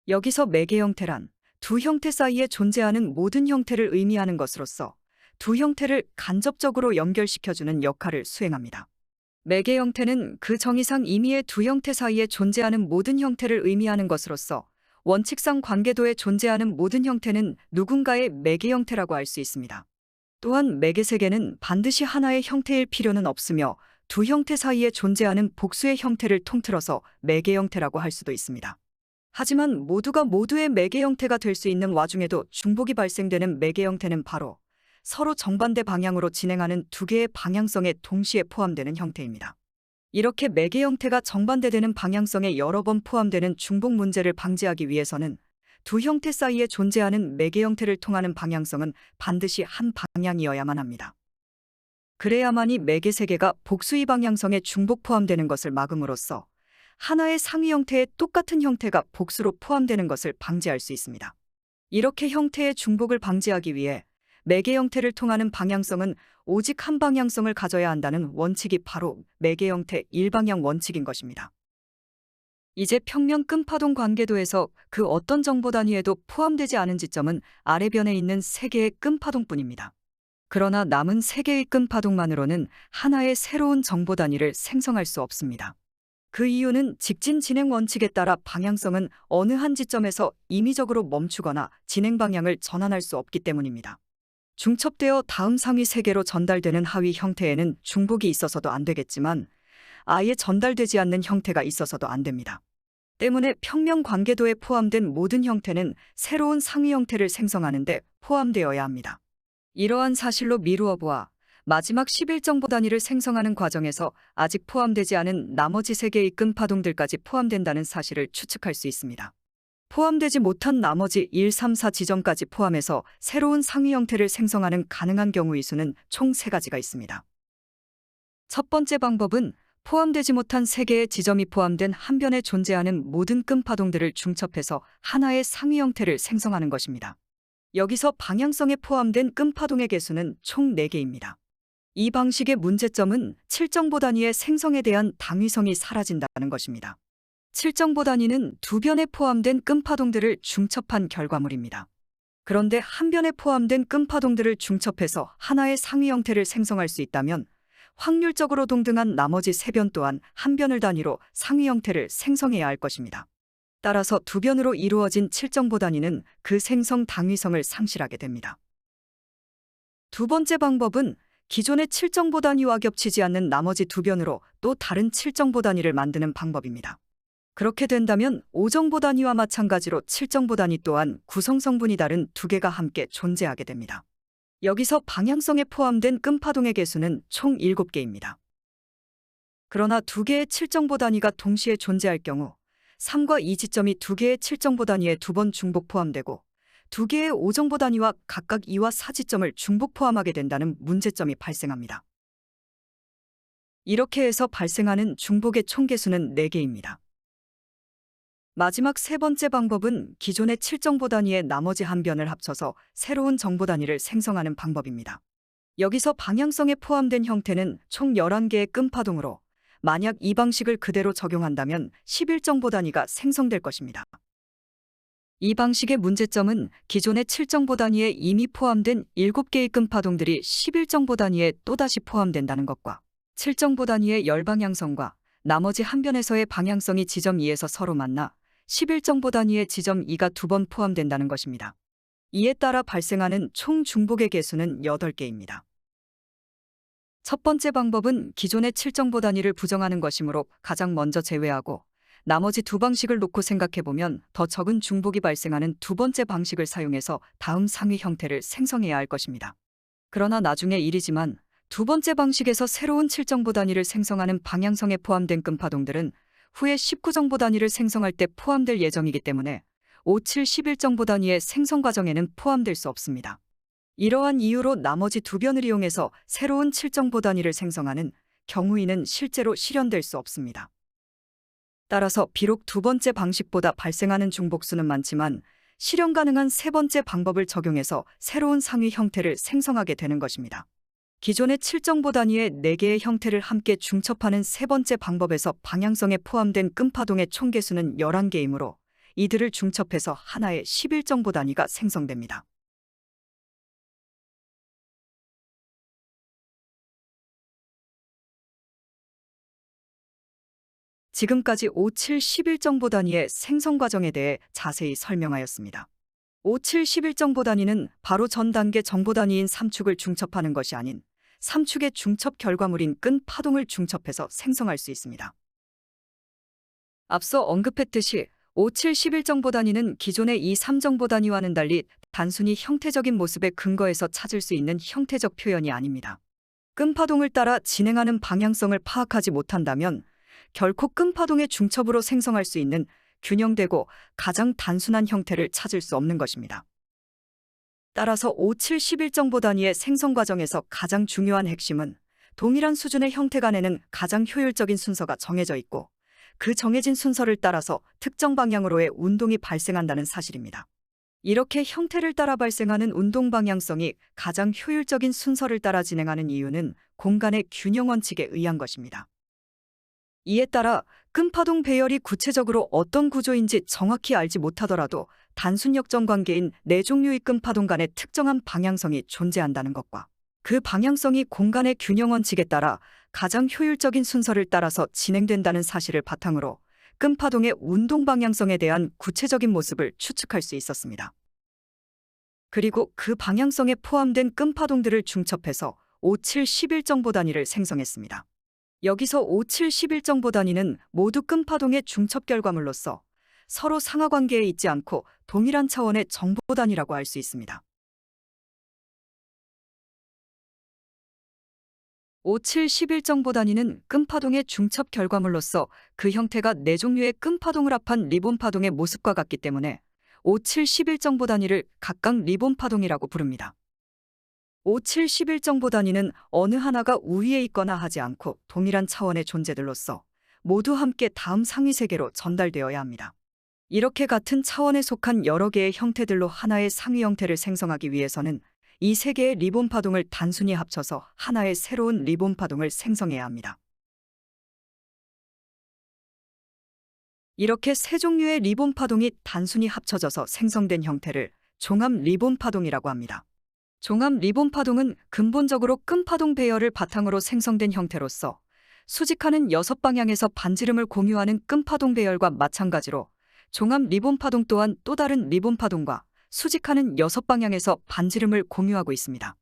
여기서 매개 형태란 두 형태 사이에 존재하는 모든 형태를 의미하는 것으로서 두 형태를 간접적으로 연결시켜주는 역할을 수행합니다. 매개 형태는 그 정의상 임의의 두 형태 사이에 존재하는 모든 형태를 의미하는 것으로서 원칙상 관계도에 존재하는 모든 형태는 누군가의 매개 형태라고 할 수 있습니다. 또한 매개 세계는 반드시 하나의 형태일 필요는 없으며 두 형태 사이에 존재하는 복수의 형태를 통틀어서 매개 형태라고 할 수도 있습니다. 하지만 모두가 모두의 매개 형태가 될 수 있는 와중에도 중복이 발생되는 매개 형태는 바로 서로 정반대 방향으로 진행하는 2개의 방향성에 동시에 포함되는 형태입니다. 이렇게 매개 형태가 정반대되는 방향성에 여러 번 포함되는 중복 문제를 방지하기 위해서는 두 형태 사이에 존재하는 매개 형태를 통하는 방향성은 반드시 한 방향이어야만 합니다. 그래야만이 매개 세계가 복수의 방향성에 중복 포함되는 것을 막음으로써 하나의 상위 형태의 똑같은 형태가 복수로 포함되는 것을 방지할 수 있습니다. 이렇게 형태의 중복을 방지하기 위해 매개 형태를 통하는 방향성은 오직 한 방향성을 가져야 한다는 원칙이 바로 매개 형태 일방향 원칙인 것입니다. 이제 평면 끈파동 관계도에서 그 어떤 정보 단위에도 포함되지 않은 지점은 아래 변에 있는 3개의 끈파동뿐입니다. 그러나 남은 3개의 끈파동만으로는 하나의 새로운 정보 단위를 생성할 수 없습니다. 그 이유는 직진 진행 원칙에 따라 방향성은 어느 한 지점에서 임의적으로 멈추거나 진행 방향을 전환할 수 없기 때문입니다. 중첩되어 다음 상위 세계로 전달되는 하위 형태에는 중복이 있어서도 안 되겠지만 아예 전달되지 않는 형태가 있어서도 안 됩니다. 때문에 평면 관계도에 포함된 모든 형태는 새로운 상위 형태를 생성하는 데 포함되어야 합니다. 이러한 사실로 미루어 보아 마지막 11정보 단위를 생성하는 과정에서 아직 포함되지 않은 나머지 3개의 끈파동들까지 포함된다는 사실을 추측할 수 있습니다. 포함되지 못한 나머지 1, 3, 4 지점까지 포함해서 새로운 상위 형태를 생성하는 가능한 경우의 수는 총 3가지가 있습니다. 첫 번째 방법은 포함되지 못한 3개의 지점이 포함된 한 변에 존재하는 모든 끈파동들을 중첩해서 하나의 상위 형태를 생성하는 것입니다. 여기서 방향성에 포함된 끈파동의 개수는 총 4개입니다. 이 방식의 문제점은 7정보 단위의 생성에 대한 당위성이 사라진다는 것입니다. 7정보 단위는 2변에 포함된 끈파동들을 중첩한 결과물입니다. 그런데 한 변에 포함된 끈파동들을 중첩해서 하나의 상위 형태를 생성할 수 있다면 확률적으로 동등한 나머지 3변 또한 한 변을 단위로 상위 형태를 생성해야 할 것입니다. 따라서 2변으로 이루어진 7정보 단위는 그 생성 당위성을 상실하게 됩니다. 두 번째 방법은 기존의 7정보 단위와 겹치지 않는 나머지 2변으로 또 다른 7정보 단위를 만드는 방법입니다. 그렇게 된다면 5정보 단위와 마찬가지로 7정보 단위 또한 구성 성분이 다른 2개가 함께 존재하게 됩니다. 여기서 방향성에 포함된 끈파동의 개수는 총 7개입니다. 그러나 2개의 7정보 단위가 동시에 존재할 경우 3과 2 지점이 2개의 7정보 단위에 2번 중복 포함되고 2개의 5정보 단위와 각각 2와 4 지점을 중복 포함하게 된다는 문제점이 발생합니다. 이렇게 해서 발생하는 중복의 총 개수는 4개입니다. 마지막 3번째 방법은 기존의 7정보 단위의 나머지 한 변을 합쳐서 새로운 정보 단위를 생성하는 방법입니다. 여기서 방향성에 포함된 형태는 총 11개의 끈파동으로 만약 이 방식을 그대로 적용한다면 11정보 단위가 생성될 것입니다. 이 방식의 문제점은 기존의 7정보 단위에 이미 포함된 7개의 끈파동들이 11정보 단위에 또다시 포함된다는 것과 7정보 단위의 열방향성과 나머지 한 변에서의 방향성이 지점 2에서 서로 만나 11정보 단위의 지점 2가 2번 포함된다는 것입니다. 이에 따라 발생하는 총 중복의 개수는 8개입니다. 첫 번째 방법은 기존의 7정보 단위를 부정하는 것이므로 가장 먼저 제외하고 나머지 2 방식을 놓고 생각해보면 더 적은 중복이 발생하는 2번째 방식을 사용해서 다음 상위 형태를 생성해야 할 것입니다. 그러나 나중에 일이지만 2번째 방식에서 새로운 7정보 단위를 생성하는 방향성에 포함된 끈파동들은 후에 19정보 단위를 생성할 때 포함될 예정이기 때문에 5, 7, 11정보 단위의 생성 과정에는 포함될 수 없습니다. 이러한 이유로 나머지 2변을 이용해서 새로운 7정보 단위를 생성하는 경우에는 실제로 실현될 수 없습니다. 따라서 비록 2번째 방식보다 발생하는 중복수는 많지만 실현 가능한 3번째 방법을 적용해서 새로운 상위 형태를 생성하게 되는 것입니다. 기존의 7정보 단위의 4개의 형태를 함께 중첩하는 3번째 방법에서 방향성에 포함된 끈파동의 총 개수는 11개이므로 이들을 중첩해서 하나의 11정보 단위가 생성됩니다. 지금까지 5, 7, 11정보 단위의 생성 과정에 대해 자세히 설명하였습니다. 5, 7, 11정보 단위는 바로 전 단계 정보 단위인 3축을 중첩하는 것이 아닌 3축의 중첩 결과물인 끈파동을 중첩해서 생성할 수 있습니다. 앞서 언급했듯이 5, 7, 11정보 단위는 기존의 2, 3정보 단위와는 달리 단순히 형태적인 모습의 근거에서 찾을 수 있는 형태적 표현이 아닙니다. 끈파동을 따라 진행하는 방향성을 파악하지 못한다면 결코 끈파동의 중첩으로 생성할 수 있는 균형되고 가장 단순한 형태를 찾을 수 없는 것입니다. 따라서 5, 7, 11정보 단위의 생성 과정에서 가장 중요한 핵심은 동일한 수준의 형태 간에는 가장 효율적인 순서가 정해져 있고 그 정해진 순서를 따라서 특정 방향으로의 운동이 발생한다는 사실입니다. 이렇게 형태를 따라 발생하는 운동 방향성이 가장 효율적인 순서를 따라 진행하는 이유는 공간의 균형 원칙에 의한 것입니다. 이에 따라 끈파동 배열이 구체적으로 어떤 구조인지 정확히 알지 못하더라도 단순 역전 관계인 네 종류의 끈파동 간의 특정한 방향성이 존재한다는 것과 그 방향성이 공간의 균형 원칙에 따라 가장 효율적인 순서를 따라서 진행된다는 사실을 바탕으로 끈파동의 운동 방향성에 대한 구체적인 모습을 추측할 수 있었습니다. 그리고 그 방향성에 포함된 끈파동들을 중첩해서 5711정보 단위를 생성했습니다. 여기서 5711정보 단위는 모두 끈파동의 중첩 결과물로서 서로 상하관계에 있지 않고 동일한 차원의 정보 단위라고 할 수 있습니다. 5711정보 단위는 끈파동의 중첩 결과물로서 그 형태가 네 종류의 끈파동을 합한 리본 파동의 모습과 같기 때문에 5711정보 단위를 각각 리본 파동이라고 부릅니다. 5711정보 단위는 어느 하나가 우위에 있거나 하지 않고 동일한 차원의 존재들로서 모두 함께 다음 상위 세계로 전달되어야 합니다. 이렇게 같은 차원에 속한 여러 개의 형태들로 하나의 상위 형태를 생성하기 위해서는 이 세 개의 리본 파동을 단순히 합쳐서 하나의 새로운 리본 파동을 생성해야 합니다. 이렇게 세 종류의 리본 파동이 단순히 합쳐져서 생성된 형태를 종합 리본 파동이라고 합니다. 종합 리본 파동은 근본적으로 끈파동 배열을 바탕으로 생성된 형태로서 수직하는 6방향에서 반지름을 공유하는 끈파동 배열과 마찬가지로 종합 리본 파동 또한 또 다른 리본 파동과 수직하는 6방향에서 반지름을 공유하고 있습니다.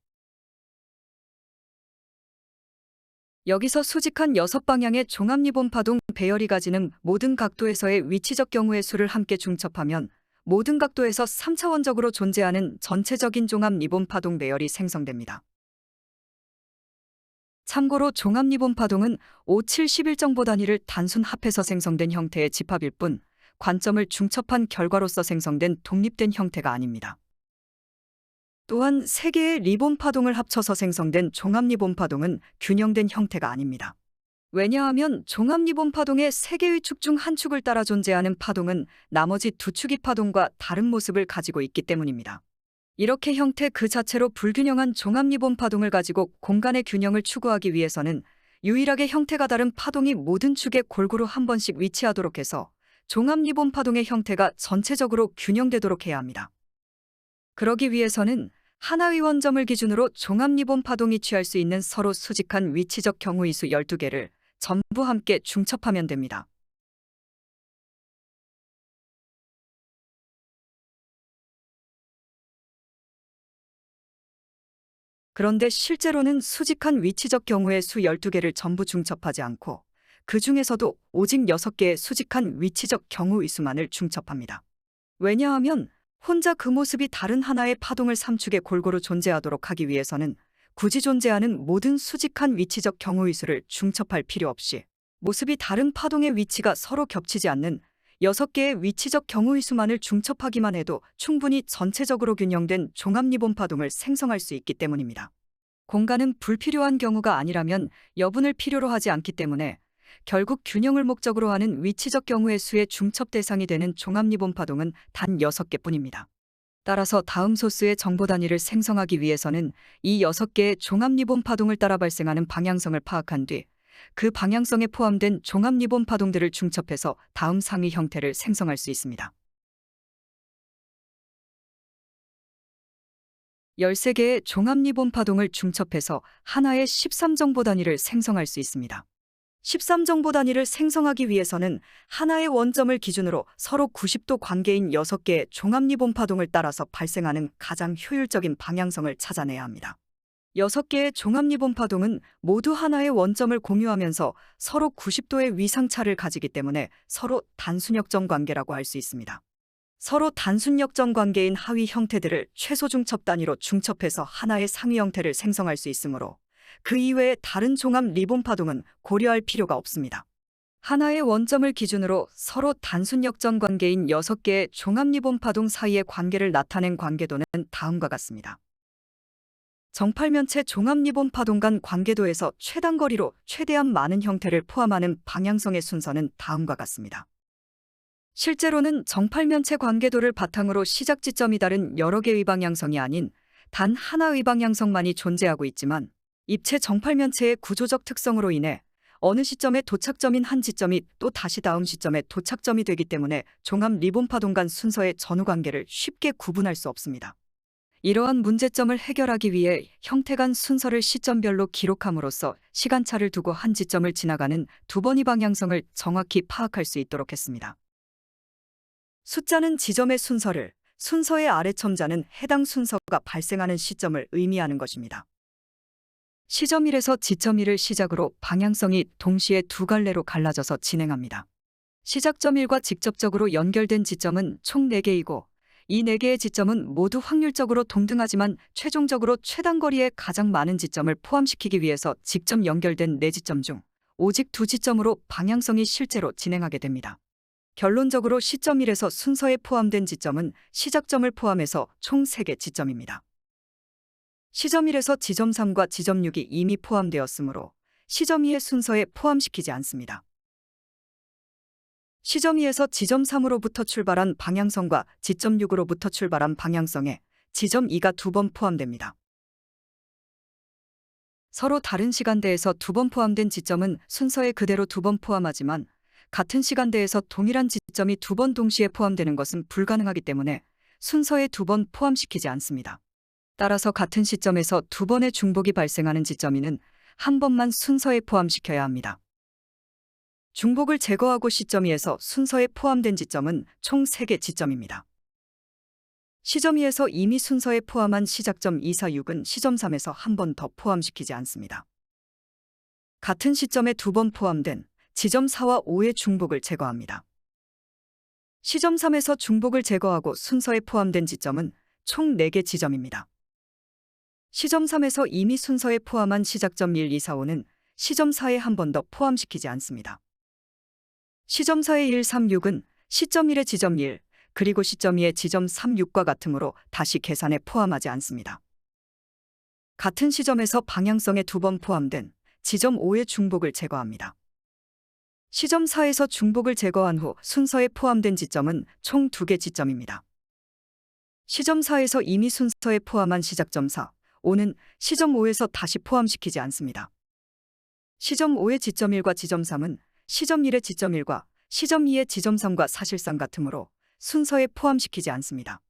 여기서 수직한 6방향의 종합 리본 파동 배열이 가지는 모든 각도에서의 위치적 경우의 수를 함께 중첩하면 모든 각도에서 3차원적으로 존재하는 전체적인 종합 리본 파동 배열이 생성됩니다. 참고로 종합 리본 파동은 5711정보 단위를 단순 합해서 생성된 형태의 집합일 뿐 관점을 중첩한 결과로서 생성된 독립된 형태가 아닙니다. 또한 세 개의 리본 파동을 합쳐서 생성된 종합 리본 파동은 균형된 형태가 아닙니다. 왜냐하면 종합 리본 파동의 세 개의 축 중 한 축을 따라 존재하는 파동은 나머지 두 축의 파동과 다른 모습을 가지고 있기 때문입니다. 이렇게 형태 그 자체로 불균형한 종합 리본 파동을 가지고 공간의 균형을 추구하기 위해서는 유일하게 형태가 다른 파동이 모든 축에 골고루 한 번씩 위치하도록 해서 종합 리본 파동의 형태가 전체적으로 균형되도록 해야 합니다. 그러기 위해서는 하나의 원점을 기준으로 종합 리본 파동이 취할 수 있는 서로 수직한 위치적 경우의 수 12개를 전부 함께 중첩하면 됩니다. 그런데 실제로는 수직한 위치적 경우의 수 12개를 전부 중첩하지 않고 그 중에서도 오직 6개의 수직한 위치적 경우의 수만을 중첩합니다. 왜냐하면 혼자 그 모습이 다른 하나의 파동을 3축에 골고루 존재하도록 하기 위해서는 굳이 존재하는 모든 수직한 위치적 경우의 수를 중첩할 필요 없이 모습이 다른 파동의 위치가 서로 겹치지 않는 6개의 위치적 경우의 수만을 중첩하기만 해도 충분히 전체적으로 균형된 종합 리본 파동을 생성할 수 있기 때문입니다. 공간은 불필요한 경우가 아니라면 여분을 필요로 하지 않기 때문에 결국 균형을 목적으로 하는 위치적 경우의 수의 중첩 대상이 되는 종합 리본 파동은 단 6개뿐입니다. 따라서 다음 소스의 정보 단위를 생성하기 위해서는 이 6개의 종합 리본 파동을 따라 발생하는 방향성을 파악한 뒤 그 방향성에 포함된 종합 리본 파동들을 중첩해서 다음 상위 형태를 생성할 수 있습니다. 13개의 종합 리본 파동을 중첩해서 하나의 13정보 단위를 생성할 수 있습니다. 13정보 단위를 생성하기 위해서는 하나의 원점을 기준으로 서로 90도 관계인 6개의 종합 리본 파동을 따라서 발생하는 가장 효율적인 방향성을 찾아내야 합니다. 6개의 종합 리본 파동은 모두 하나의 원점을 공유하면서 서로 90도의 위상차를 가지기 때문에 서로 단순 역전 관계라고 할 수 있습니다. 서로 단순 역전 관계인 하위 형태들을 최소 중첩 단위로 중첩해서 하나의 상위 형태를 생성할 수 있으므로 그 이외의 다른 종합 리본 파동은 고려할 필요가 없습니다. 하나의 원점을 기준으로 서로 단순 역전 관계인 6개의 종합 리본 파동 사이의 관계를 나타낸 관계도는 다음과 같습니다. 정팔면체 종합 리본 파동 간 관계도에서 최단거리로 최대한 많은 형태를 포함하는 방향성의 순서는 다음과 같습니다. 실제로는 정팔면체 관계도를 바탕으로 시작 지점이 다른 여러 개의 방향성이 아닌 단 하나의 방향성만이 존재하고 있지만 입체 정팔면체의 구조적 특성으로 인해 어느 시점에 도착점인 한 지점이 또 다시 다음 시점에 도착점이 되기 때문에 종합 리본 파동 간 순서의 전후 관계를 쉽게 구분할 수 없습니다. 이러한 문제점을 해결하기 위해 형태 간 순서를 시점별로 기록함으로써 시간차를 두고 한 지점을 지나가는 두 번의 방향성을 정확히 파악할 수 있도록 했습니다. 숫자는 지점의 순서를, 순서의 아래첨자는 해당 순서가 발생하는 시점을 의미하는 것입니다. 시점 1에서 지점 1을 시작으로 방향성이 동시에 두 갈래로 갈라져서 진행합니다. 시작점 1과 직접적으로 연결된 지점은 총 4개이고 이 4개의 지점은 모두 확률적으로 동등하지만 최종적으로 최단거리에 가장 많은 지점을 포함시키기 위해서 직접 연결된 4지점 중 오직 2지점으로 방향성이 실제로 진행하게 됩니다. 결론적으로 시점 1에서 순서에 포함된 지점은 시작점을 포함해서 총 3개 지점입니다. 시점 1에서 지점 3과 지점 6이 이미 포함되었으므로 시점 2의 순서에 포함시키지 않습니다. 시점 2에서 지점 3으로부터 출발한 방향성과 지점 6으로부터 출발한 방향성에 지점 2가 2번 포함됩니다. 서로 다른 시간대에서 2번 포함된 지점은 순서에 그대로 2번 포함하지만 같은 시간대에서 동일한 지점이 2번 동시에 포함되는 것은 불가능하기 때문에 순서에 2번 포함시키지 않습니다. 따라서 같은 시점에서 2번의 중복이 발생하는 지점이는 한 번만 순서에 포함시켜야 합니다. 중복을 제거하고 시점 2에서 순서에 포함된 지점은 총 3개 지점입니다. 시점 2에서 이미 순서에 포함한 시작점 2, 4, 6은 시점 3에서 한 번 더 포함시키지 않습니다. 같은 시점에 2번 포함된 지점 4와 5의 중복을 제거합니다. 시점 3에서 중복을 제거하고 순서에 포함된 지점은 총 4개 지점입니다. 시점 3에서 이미 순서에 포함한 시작점 1, 2, 4, 5는 시점 4에 한 번 더 포함시키지 않습니다. 시점 4의 1, 3, 6은 시점 1의 지점 1, 그리고 시점 2의 지점 3, 6과 같으므로 다시 계산에 포함하지 않습니다. 같은 시점에서 방향성에 2번 포함된 지점 5의 중복을 제거합니다. 시점 4에서 중복을 제거한 후 순서에 포함된 지점은 총 2개 지점입니다. 시점 4에서 이미 순서에 포함한 시작점 4, 5는 시점 5에서 다시 포함시키지 않습니다. 시점 5의 지점 1과 지점 3은 시점 1의 지점 1과 시점 2의 지점 3과 사실상 같으므로 순서에 포함시키지 않습니다.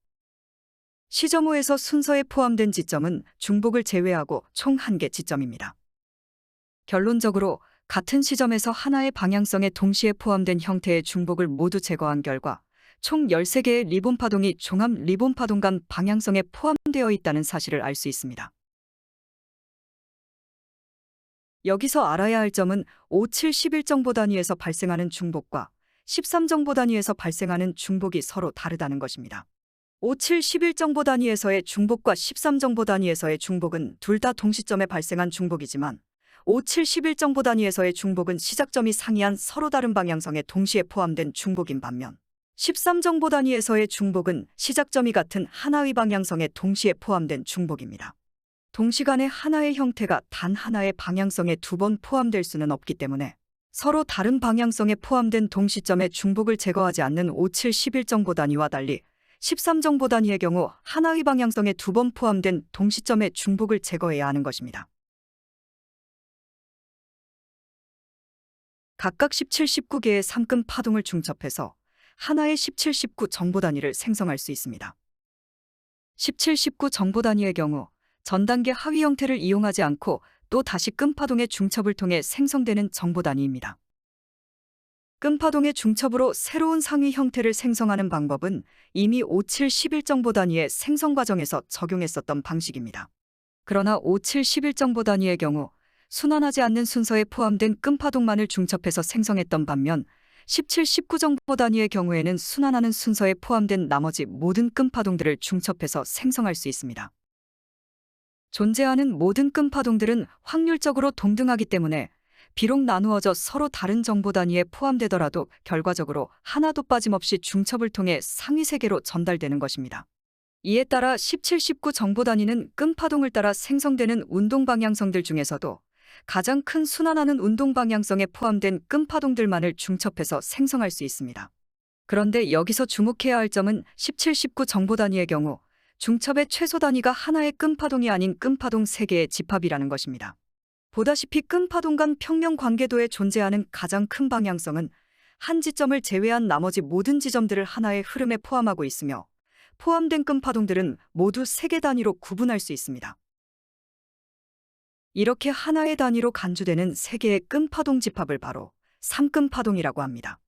시점 5에서 순서에 포함된 지점은 중복을 제외하고 총 1개 지점입니다. 결론적으로 같은 시점에서 하나의 방향성에 동시에 포함된 형태의 중복을 모두 제거한 결과 총 13개의 리본 파동이 종합 리본 파동 간 방향성에 포함되어 있다는 사실을 알 수 있습니다. 여기서 알아야 할 점은 5, 7, 11 정보 단위에서 발생하는 중복과 13 정보 단위에서 발생하는 중복이 서로 다르다는 것입니다. 5, 7, 11 정보 단위에서의 중복과 13 정보 단위에서의 중복은 둘 다 동시점에 발생한 중복이지만 5, 7, 11 정보 단위에서의 중복은 시작점이 상이한 서로 다른 방향성에 동시에 포함된 중복인 반면 13 정보 단위에서의 중복은 시작점이 같은 하나의 방향성에 동시에 포함된 중복입니다. 동시간에 하나의 형태가 단 하나의 방향성에 2번 포함될 수는 없기 때문에 서로 다른 방향성에 포함된 동시점의 중복을 제거하지 않는 5, 7, 11 정보 단위와 달리 13 정보 단위의 경우 하나의 방향성에 2번 포함된 동시점의 중복을 제거해야 하는 것입니다. 각각 17, 19개의 3끔 파동을 중첩해서 하나의 17, 19 정보 단위를 생성할 수 있습니다. 17, 19 정보 단위의 경우 전 단계 하위 형태를 이용하지 않고 또 다시 끔파동의 중첩을 통해 생성되는 정보 단위입니다. 끔파동의 중첩으로 새로운 상위 형태를 생성하는 방법은 이미 5, 7, 11 정보 단위의 생성 과정에서 적용했었던 방식입니다. 그러나 5, 7, 11 정보 단위의 경우 순환하지 않는 순서에 포함된 끔파동만을 중첩해서 생성했던 반면 17, 19 정보 단위의 경우에는 순환하는 순서에 포함된 나머지 모든 끔파동들을 중첩해서 생성할 수 있습니다. 존재하는 모든 끔파동들은 확률적으로 동등하기 때문에 비록 나누어져 서로 다른 정보 단위에 포함되더라도 결과적으로 하나도 빠짐없이 중첩을 통해 상위 세계로 전달되는 것입니다. 이에 따라 17, 19 정보 단위는 끔파동을 따라 생성되는 운동 방향성들 중에서도 가장 큰 순환하는 운동 방향성에 포함된 끔파동들만을 중첩해서 생성할 수 있습니다. 그런데 여기서 주목해야 할 점은 17, 19 정보 단위의 경우 중첩의 최소 단위가 하나의 끈파동이 아닌 끈파동 3개의 집합이라는 것입니다. 보다시피 끈파동 간 평면 관계도에 존재하는 가장 큰 방향성은 한 지점을 제외한 나머지 모든 지점들을 하나의 흐름에 포함하고 있으며 포함된 끈파동들은 모두 3개 단위로 구분할 수 있습니다. 이렇게 하나의 단위로 간주되는 3개의 끈파동 집합을 바로 3끈파동이라고 합니다.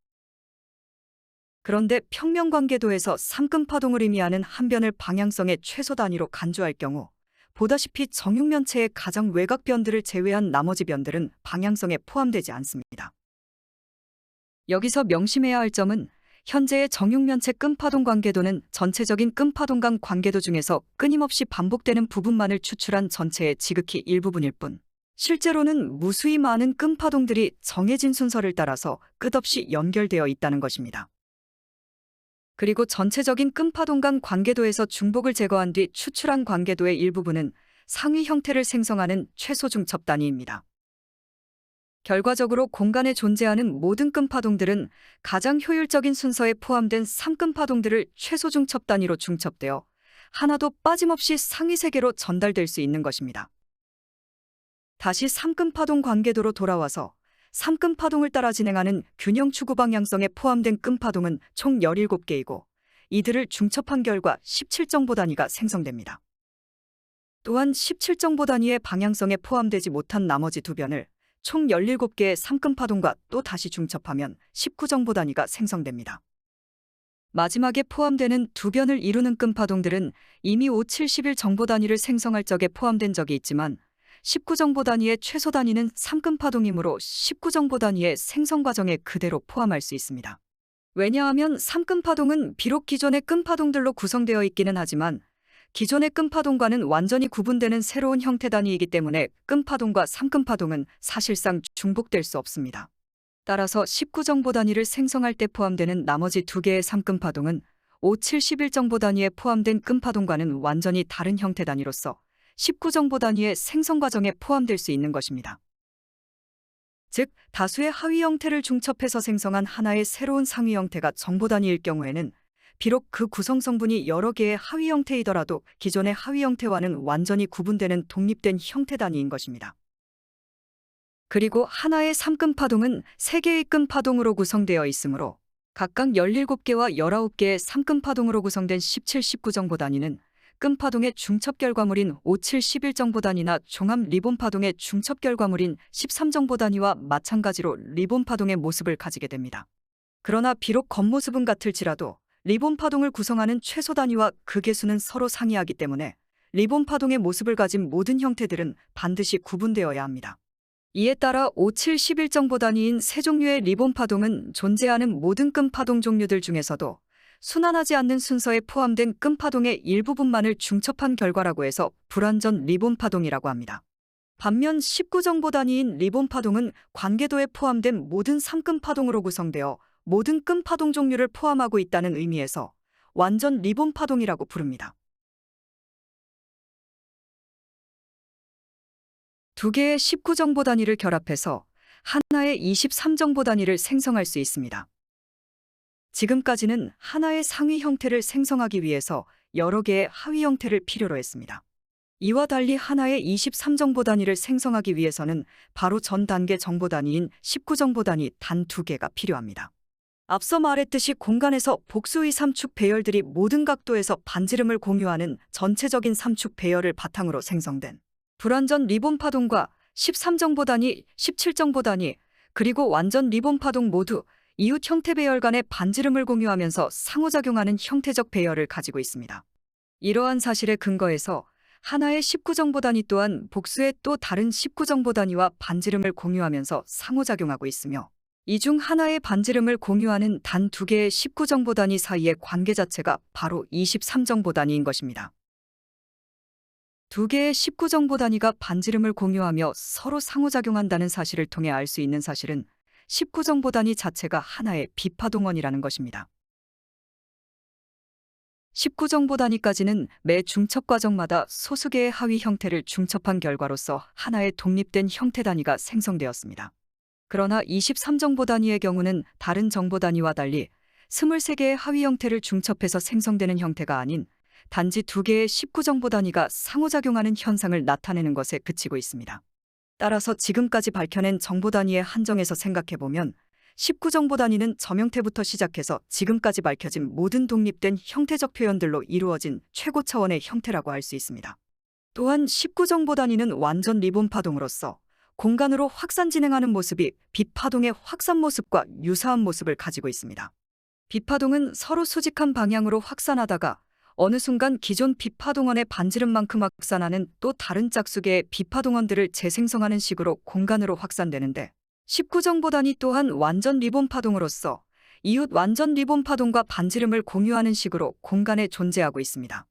그런데 평면 관계도에서 3끈파동을 의미하는 한 변을 방향성의 최소 단위로 간주할 경우 보다시피 정육면체의 가장 외곽 변들을 제외한 나머지 변들은 방향성에 포함되지 않습니다. 여기서 명심해야 할 점은 현재의 정육면체 끈파동 관계도는 전체적인 끈파동 간 관계도 중에서 끊임없이 반복되는 부분만을 추출한 전체의 지극히 일부분일 뿐, 실제로는 무수히 많은 끈파동들이 정해진 순서를 따라서 끝없이 연결되어 있다는 것입니다. 그리고 전체적인 끈파동 간 관계도에서 중복을 제거한 뒤 추출한 관계도의 일부분은 상위 형태를 생성하는 최소 중첩 단위입니다. 결과적으로 공간에 존재하는 모든 끈파동들은 가장 효율적인 순서에 포함된 3끈파동들을 최소 중첩 단위로 중첩되어 하나도 빠짐없이 상위 세계로 전달될 수 있는 것입니다. 다시 3끈파동 관계도로 돌아와서 3끈파동을 따라 진행하는 균형 추구 방향성에 포함된 끈파동은 총 17개이고 이들을 중첩한 결과 17정보 단위가 생성됩니다. 또한 17정보 단위의 방향성에 포함되지 못한 나머지 두 변을 총 17개의 3끈파동과 또 다시 중첩하면 19정보 단위가 생성됩니다. 마지막에 포함되는 두 변을 이루는 끈파동들은 이미 5, 7, 11 정보 단위를 생성할 적에 포함된 적이 있지만 19정보 단위의 최소 단위는 3끈파동이므로 19정보 단위의 생성 과정에 그대로 포함할 수 있습니다. 왜냐하면 3끈파동은 비록 기존의 끈파동들로 구성되어 있기는 하지만 기존의 끈파동과는 완전히 구분되는 새로운 형태 단위이기 때문에 끈파동과 3끈파동은 사실상 중복될 수 없습니다. 따라서 19정보 단위를 생성할 때 포함되는 나머지 두 개의 3끈파동은 5, 7, 11정보 단위에 포함된 끈파동과는 완전히 다른 형태 단위로서 19정보 단위의 생성 과정에 포함될 수 있는 것입니다. 즉, 다수의 하위 형태를 중첩해서 생성한 하나의 새로운 상위 형태가 정보 단위일 경우에는 비록 그 구성 성분이 여러 개의 하위 형태이더라도 기존의 하위 형태와는 완전히 구분되는 독립된 형태 단위인 것입니다. 그리고 하나의 3끈파동은 3개의 끈파동으로 구성되어 있으므로 각각 17개와 19개의 3끈파동으로 구성된 17, 19정보 단위는 끈파동의 중첩 결과물인 5, 7, 11정보 단위나 종합 리본 파동의 중첩 결과물인 13정보 단위와 마찬가지로 리본 파동의 모습을 가지게 됩니다. 그러나 비록 겉모습은 같을지라도 리본 파동을 구성하는 최소 단위와 그 개수는 서로 상이하기 때문에 리본 파동의 모습을 가진 모든 형태들은 반드시 구분되어야 합니다. 이에 따라 5, 7, 11정보 단위인 세 종류의 리본 파동은 존재하는 모든 끈파동 종류들 중에서도 순환하지 않는 순서에 포함된 끈파동의 일부분만을 중첩한 결과라고 해서 불완전 리본 파동이라고 합니다. 반면 19정보 단위인 리본 파동은 관계도에 포함된 모든 3끈파동으로 구성되어 모든 끈파동 종류를 포함하고 있다는 의미에서 완전 리본 파동이라고 부릅니다. 두 개의 19정보 단위를 결합해서 하나의 23정보 단위를 생성할 수 있습니다. 지금까지는 하나의 상위 형태를 생성하기 위해서 여러 개의 하위 형태를 필요로 했습니다. 이와 달리 하나의 23정보 단위를 생성하기 위해서는 바로 전 단계 정보 단위인 19정보 단위 단 2개가 필요합니다. 앞서 말했듯이 공간에서 복수의 3축 배열들이 모든 각도에서 반지름을 공유하는 전체적인 3축 배열을 바탕으로 생성된 불완전 리본 파동과 13정보 단위, 17정보 단위, 그리고 완전 리본 파동 모두 이웃 형태 배열 간의 반지름을 공유하면서 상호작용하는 형태적 배열을 가지고 있습니다. 이러한 사실에 근거해서 하나의 19정보 단위 또한 복수의 또 다른 19정보 단위와 반지름을 공유하면서 상호작용하고 있으며 이 중 하나의 반지름을 공유하는 단 2개의 19정보 단위 사이의 관계 자체가 바로 23정보 단위인 것입니다. 2개의 19정보 단위가 반지름을 공유하며 서로 상호작용한다는 사실을 통해 알 수 있는 사실은 19정보 단위 자체가 하나의 비파동원이라는 것입니다. 19정보 단위까지는 매 중첩 과정마다 소수 개의 하위 형태를 중첩한 결과로서 하나의 독립된 형태 단위가 생성되었습니다. 그러나 23정보 단위의 경우는 다른 정보 단위와 달리 23개의 하위 형태를 중첩해서 생성되는 형태가 아닌 단지 2개의 19정보 단위가 상호작용하는 현상을 나타내는 것에 그치고 있습니다. 따라서 지금까지 밝혀낸 정보 단위의 한정에서 생각해보면 19정보 단위는 점형태부터 시작해서 지금까지 밝혀진 모든 독립된 형태적 표현들로 이루어진 최고 차원의 형태라고 할 수 있습니다. 또한 19정보 단위는 완전 리본 파동으로서 공간으로 확산 진행하는 모습이 빛파동의 확산 모습과 유사한 모습을 가지고 있습니다. 빛파동은 서로 수직한 방향으로 확산하다가 어느 순간 기존 빛파동원의 반지름만큼 확산하는 또 다른 짝수개의 빛파동원들을 재생성하는 식으로 공간으로 확산되는데 19정보 단위 또한 완전 리본 파동으로서 이웃 완전 리본 파동과 반지름을 공유하는 식으로 공간에 존재하고 있습니다.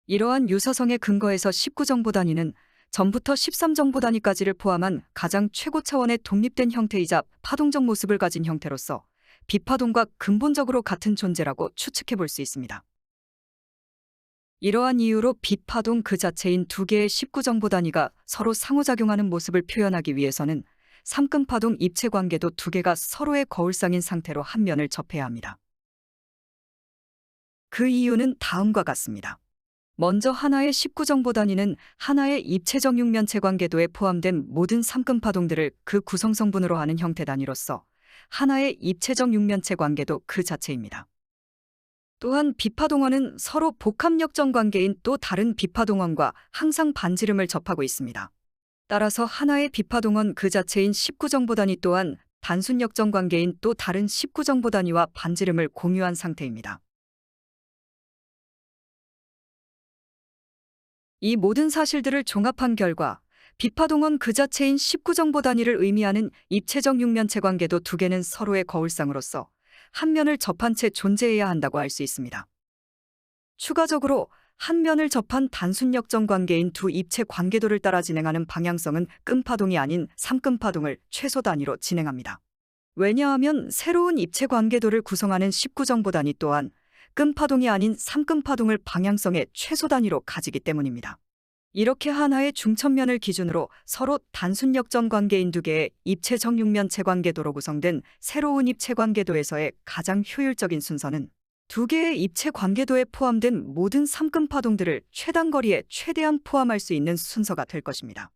이러한 유사성의 근거에서 19정보 단위는 전부터 13정보 단위까지를 포함한 가장 최고 차원의 독립된 형태이자 파동적 모습을 가진 형태로서 빛파동과 근본적으로 같은 존재라고 추측해 볼 수 있습니다. 이러한 이유로 빛파동 그 자체인 2개의 19정보 단위가 서로 상호작용하는 모습을 표현하기 위해서는 삼근파동 입체 관계도 2개가 서로의 거울상인 상태로 한 면을 접해야 합니다. 그 이유는 다음과 같습니다. 먼저 하나의 19정보 단위는 하나의 입체적 육면체 관계도에 포함된 모든 삼근파동들을 그 구성성분으로 하는 형태 단위로서 하나의 입체적 육면체 관계도 그 자체입니다. 또한 빛파동원은 서로 복합역전 관계인 또 다른 빛파동원과 항상 반지름을 접하고 있습니다. 따라서 하나의 빛파동원 그 자체인 19정보 단위 또한 단순 역전 관계인 또 다른 19정보 단위와 반지름을 공유한 상태입니다. 이 모든 사실들을 종합한 결과 빛파동원 그 자체인 19정보 단위를 의미하는 입체적 육면체 관계도 2개는 서로의 거울상으로서 한 면을 접한 채 존재해야 한다고 할 수 있습니다. 추가적으로 한 면을 접한 단순 역전 관계인 두 입체 관계도를 따라 진행하는 방향성은 끈파동이 아닌 삼끈파동을 최소 단위로 진행합니다. 왜냐하면 새로운 입체 관계도를 구성하는 19정보 단위 또한 끈파동이 아닌 삼끈파동을 방향성의 최소 단위로 가지기 때문입니다. 이렇게 하나의 중첩면을 기준으로 서로 단순 역전 관계인 2개의 입체적 육면체 관계도로 구성된 새로운 입체 관계도에서의 가장 효율적인 순서는 2개의 입체 관계도에 포함된 모든 삼근파동들을 최단 거리에 최대한 포함할 수 있는 순서가 될 것입니다.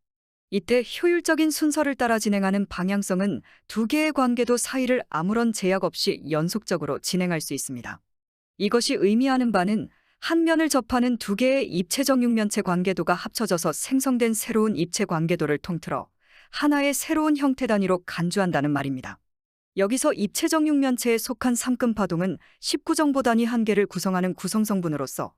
이때 효율적인 순서를 따라 진행하는 방향성은 2개의 관계도 사이를 아무런 제약 없이 연속적으로 진행할 수 있습니다. 이것이 의미하는 바는 한 면을 접하는 2개의 입체적 육면체 관계도가 합쳐져서 생성된 새로운 입체 관계도를 통틀어 하나의 새로운 형태 단위로 간주한다는 말입니다. 여기서 입체적 육면체에 속한 삼근파동은 19정보 단위 한 개를 구성하는 구성성분으로서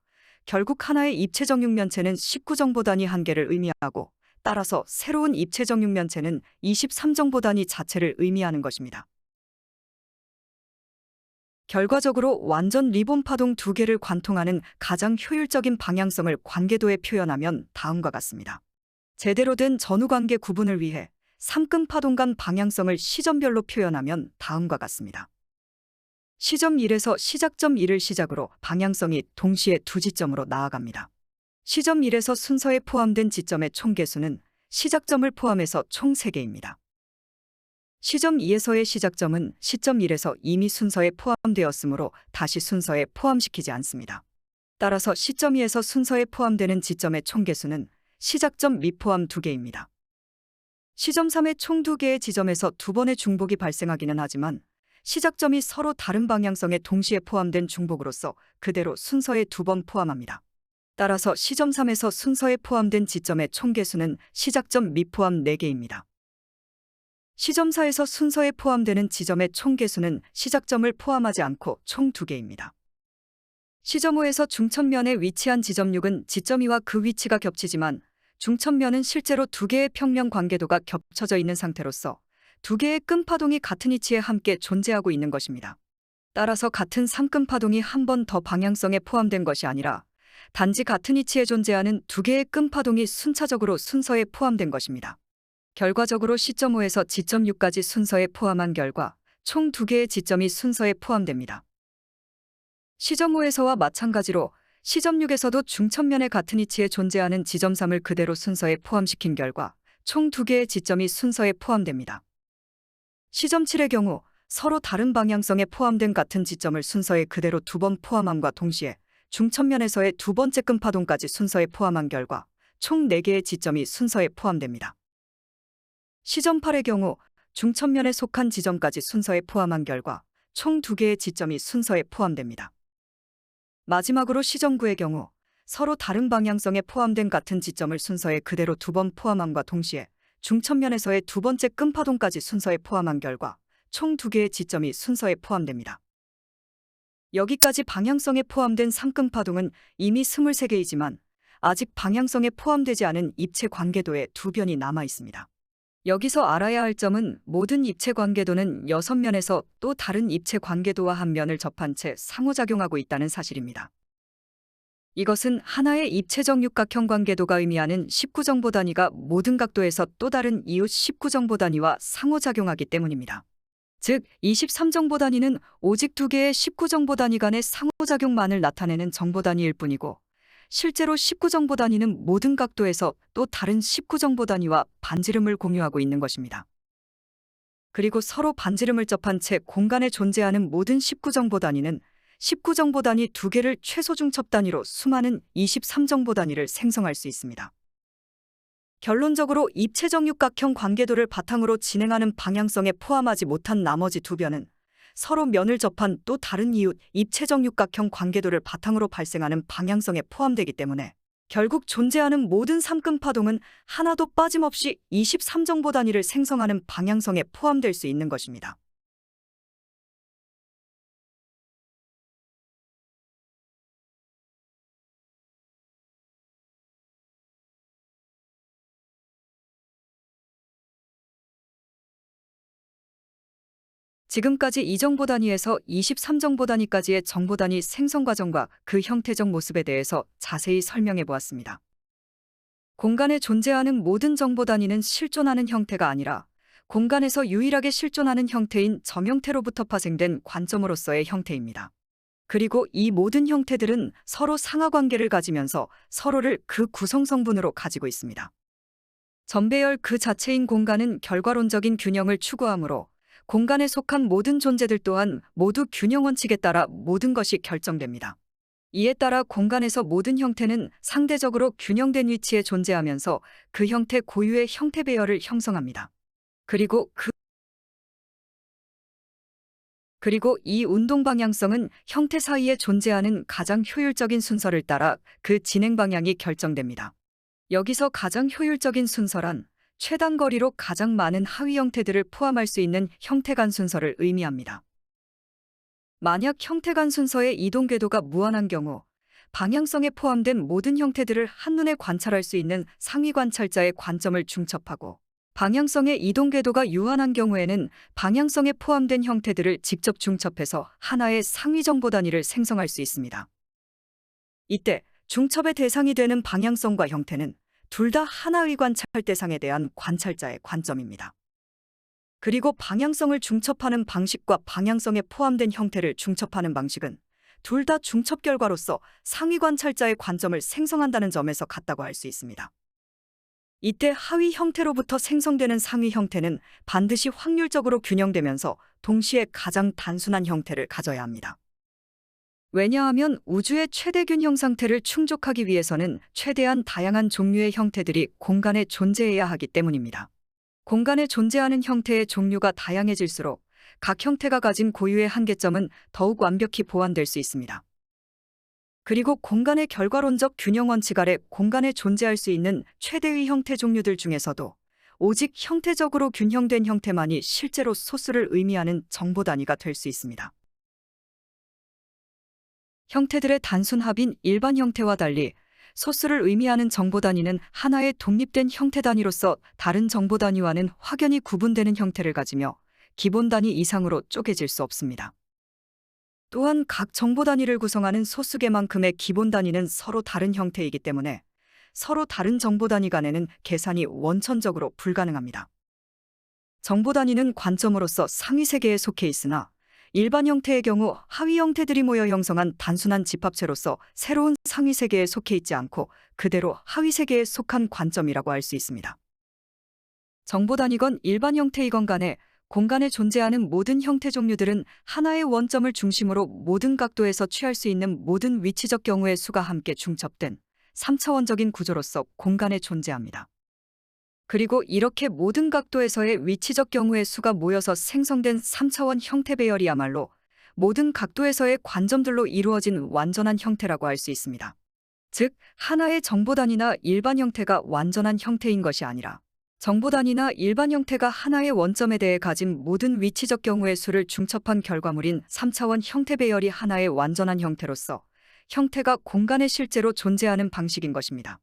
결국 하나의 입체적 육면체는 19정보 단위 한 개를 의미하고 따라서 새로운 입체적 육면체는 23정보 단위 자체를 의미하는 것입니다. 결과적으로 완전 리본 파동 2개를 관통하는 가장 효율적인 방향성을 관계도에 표현하면 다음과 같습니다. 제대로 된 전후관계 구분을 위해 삼근파동 간 방향성을 시점별로 표현하면 다음과 같습니다. 시점 1에서 시작점 1을 시작으로 방향성이 동시에 2지점으로 나아갑니다. 시점 1에서 순서에 포함된 지점의 총 개수는 시작점을 포함해서 총 3개입니다. 시점 2에서의 시작점은 시점 1에서 이미 순서에 포함되었으므로 다시 순서에 포함시키지 않습니다. 따라서 시점 2에서 순서에 포함되는 지점의 총 개수는 시작점 미포함 2개입니다. 시점 3의 총 2개의 지점에서 2번의 중복이 발생하기는 하지만 시작점이 서로 다른 방향성에 동시에 포함된 중복으로서 그대로 순서에 2번 포함합니다. 따라서 시점 3에서 순서에 포함된 지점의 총 개수는 시작점 미포함 4개입니다. 시점 4에서 순서에 포함되는 지점의 총 개수는 시작점을 포함하지 않고 총 2개입니다. 시점 5에서 중첩면에 위치한 지점 6은 지점 2와 그 위치가 겹치지만 중첩면은 실제로 2개의 평면 관계도가 겹쳐져 있는 상태로서 2개의 끈파동이 같은 위치에 함께 존재하고 있는 것입니다. 따라서 같은 삼끈파동이 한 번 더 방향성에 포함된 것이 아니라 단지 같은 위치에 존재하는 2개의 끈파동이 순차적으로 순서에 포함된 것입니다. 결과적으로 시점 5에서 지점 6까지 순서에 포함한 결과 총 2개의 지점이 순서에 포함됩니다. 시점 5에서와 마찬가지로 시점 6에서도 중첩면의 같은 위치에 존재하는 지점 3을 그대로 순서에 포함시킨 결과 총 2개의 지점이 순서에 포함됩니다. 시점 7의 경우 서로 다른 방향성에 포함된 같은 지점을 순서에 그대로 두 번 포함함과 동시에 중첩면에서의 두 번째 끔파동까지 순서에 포함한 결과 총 4개의 지점이 순서에 포함됩니다. 시점 8의 경우 중첩면에 속한 지점까지 순서에 포함한 결과 총 2개의 지점이 순서에 포함됩니다. 마지막으로 시점 9의 경우 서로 다른 방향성에 포함된 같은 지점을 순서에 그대로 두 번 포함함과 동시에 중첩면에서의 두 번째 끔파동까지 순서에 포함한 결과 총 2개의 지점이 순서에 포함됩니다. 여기까지 방향성에 포함된 3끔파동은 이미 23개이지만 아직 방향성에 포함되지 않은 입체 관계도의 2변이 남아 있습니다. 여기서 알아야 할 점은 모든 입체 관계도는 6면에서 또 다른 입체 관계도와 한 면을 접한 채 상호작용하고 있다는 사실입니다. 이것은 하나의 입체적 육각형 관계도가 의미하는 19정보 단위가 모든 각도에서 또 다른 이웃 19정보 단위와 상호작용하기 때문입니다. 즉, 23정보 단위는 오직 2개의 19정보 단위 간의 상호작용만을 나타내는 정보 단위일 뿐이고 실제로 19정보 단위는 모든 각도에서 또 다른 19정보 단위와 반지름을 공유하고 있는 것입니다. 그리고 서로 반지름을 접한 채 공간에 존재하는 모든 19정보 단위는 19정보 단위 2개를 최소 중첩 단위로 수많은 23정보 단위를 생성할 수 있습니다. 결론적으로 입체적 육각형 관계도를 바탕으로 진행하는 방향성에 포함하지 못한 나머지 2변은 서로 면을 접한 또 다른 이웃 입체적 육각형 관계도를 바탕으로 발생하는 방향성에 포함되기 때문에 결국 존재하는 모든 3끔파동은 하나도 빠짐없이 23정보 단위를 생성하는 방향성에 포함될 수 있는 것입니다. 지금까지 이 정보 단위에서 23정보 단위까지의 정보 단위 생성 과정과 그 형태적 모습에 대해서 자세히 설명해 보았습니다. 공간에 존재하는 모든 정보 단위는 실존하는 형태가 아니라 공간에서 유일하게 실존하는 형태인 점형태로부터 파생된 관점으로서의 형태입니다. 그리고 이 모든 형태들은 서로 상하관계를 가지면서 서로를 그 구성 성분으로 가지고 있습니다. 점배열 그 자체인 공간은 결과론적인 균형을 추구하므로 공간에 속한 모든 존재들 또한 모두 균형 원칙에 따라 모든 것이 결정됩니다. 이에 따라 공간에서 모든 형태는 상대적으로 균형된 위치에 존재하면서 그 형태 고유의 형태 배열을 형성합니다. 그리고 이 운동 방향성은 형태 사이에 존재하는 가장 효율적인 순서를 따라 그 진행 방향이 결정됩니다. 여기서 가장 효율적인 순서란 최단 거리로 가장 많은 하위 형태들을 포함할 수 있는 형태간 순서를 의미합니다. 만약 형태간 순서의 이동 궤도가 무한한 경우 방향성에 포함된 모든 형태들을 한눈에 관찰할 수 있는 상위 관찰자의 관점을 중첩하고 방향성의 이동 궤도가 유한한 경우에는 방향성에 포함된 형태들을 직접 중첩해서 하나의 상위 정보 단위를 생성할 수 있습니다. 이때 중첩의 대상이 되는 방향성과 형태는 둘 다 하나의 관찰 대상에 대한 관찰자의 관점입니다. 그리고 방향성을 중첩하는 방식과 방향성에 포함된 형태를 중첩하는 방식은 둘 다 중첩 결과로서 상위 관찰자의 관점을 생성한다는 점에서 같다고 할 수 있습니다. 이때 하위 형태로부터 생성되는 상위 형태는 반드시 확률적으로 균형되면서 동시에 가장 단순한 형태를 가져야 합니다. 왜냐하면 우주의 최대 균형 상태를 충족하기 위해서는 최대한 다양한 종류의 형태들이 공간에 존재해야 하기 때문입니다. 공간에 존재하는 형태의 종류가 다양해질수록 각 형태가 가진 고유의 한계점은 더욱 완벽히 보완될 수 있습니다. 그리고 공간의 결과론적 균형 원칙 아래 공간에 존재할 수 있는 최대의 형태 종류들 중에서도 오직 형태적으로 균형된 형태만이 실제로 소수를 의미하는 정보 단위가 될 수 있습니다. 형태들의 단순 합인 일반 형태와 달리 소수를 의미하는 정보 단위는 하나의 독립된 형태 단위로서 다른 정보 단위와는 확연히 구분되는 형태를 가지며 기본 단위 이상으로 쪼개질 수 없습니다. 또한 각 정보 단위를 구성하는 소수 개만큼의 기본 단위는 서로 다른 형태이기 때문에 서로 다른 정보 단위 간에는 계산이 원천적으로 불가능합니다. 정보 단위는 관점으로서 상위 세계에 속해 있으나 일반 형태의 경우 하위 형태들이 모여 형성한 단순한 집합체로서 새로운 상위 세계에 속해 있지 않고 그대로 하위 세계에 속한 관점이라고 할 수 있습니다. 정보 단위건 일반 형태이건 간에 공간에 존재하는 모든 형태 종류들은 하나의 원점을 중심으로 모든 각도에서 취할 수 있는 모든 위치적 경우의 수가 함께 중첩된 3차원적인 구조로서 공간에 존재합니다. 그리고 이렇게 모든 각도에서의 위치적 경우의 수가 모여서 생성된 3차원 형태 배열이야말로 모든 각도에서의 관점들로 이루어진 완전한 형태라고 할 수 있습니다. 즉, 하나의 정보단위나 일반 형태가 완전한 형태인 것이 아니라 정보단위나 일반 형태가 하나의 원점에 대해 가진 모든 위치적 경우의 수를 중첩한 결과물인 3차원 형태 배열이 하나의 완전한 형태로서 형태가 공간에 실제로 존재하는 방식인 것입니다.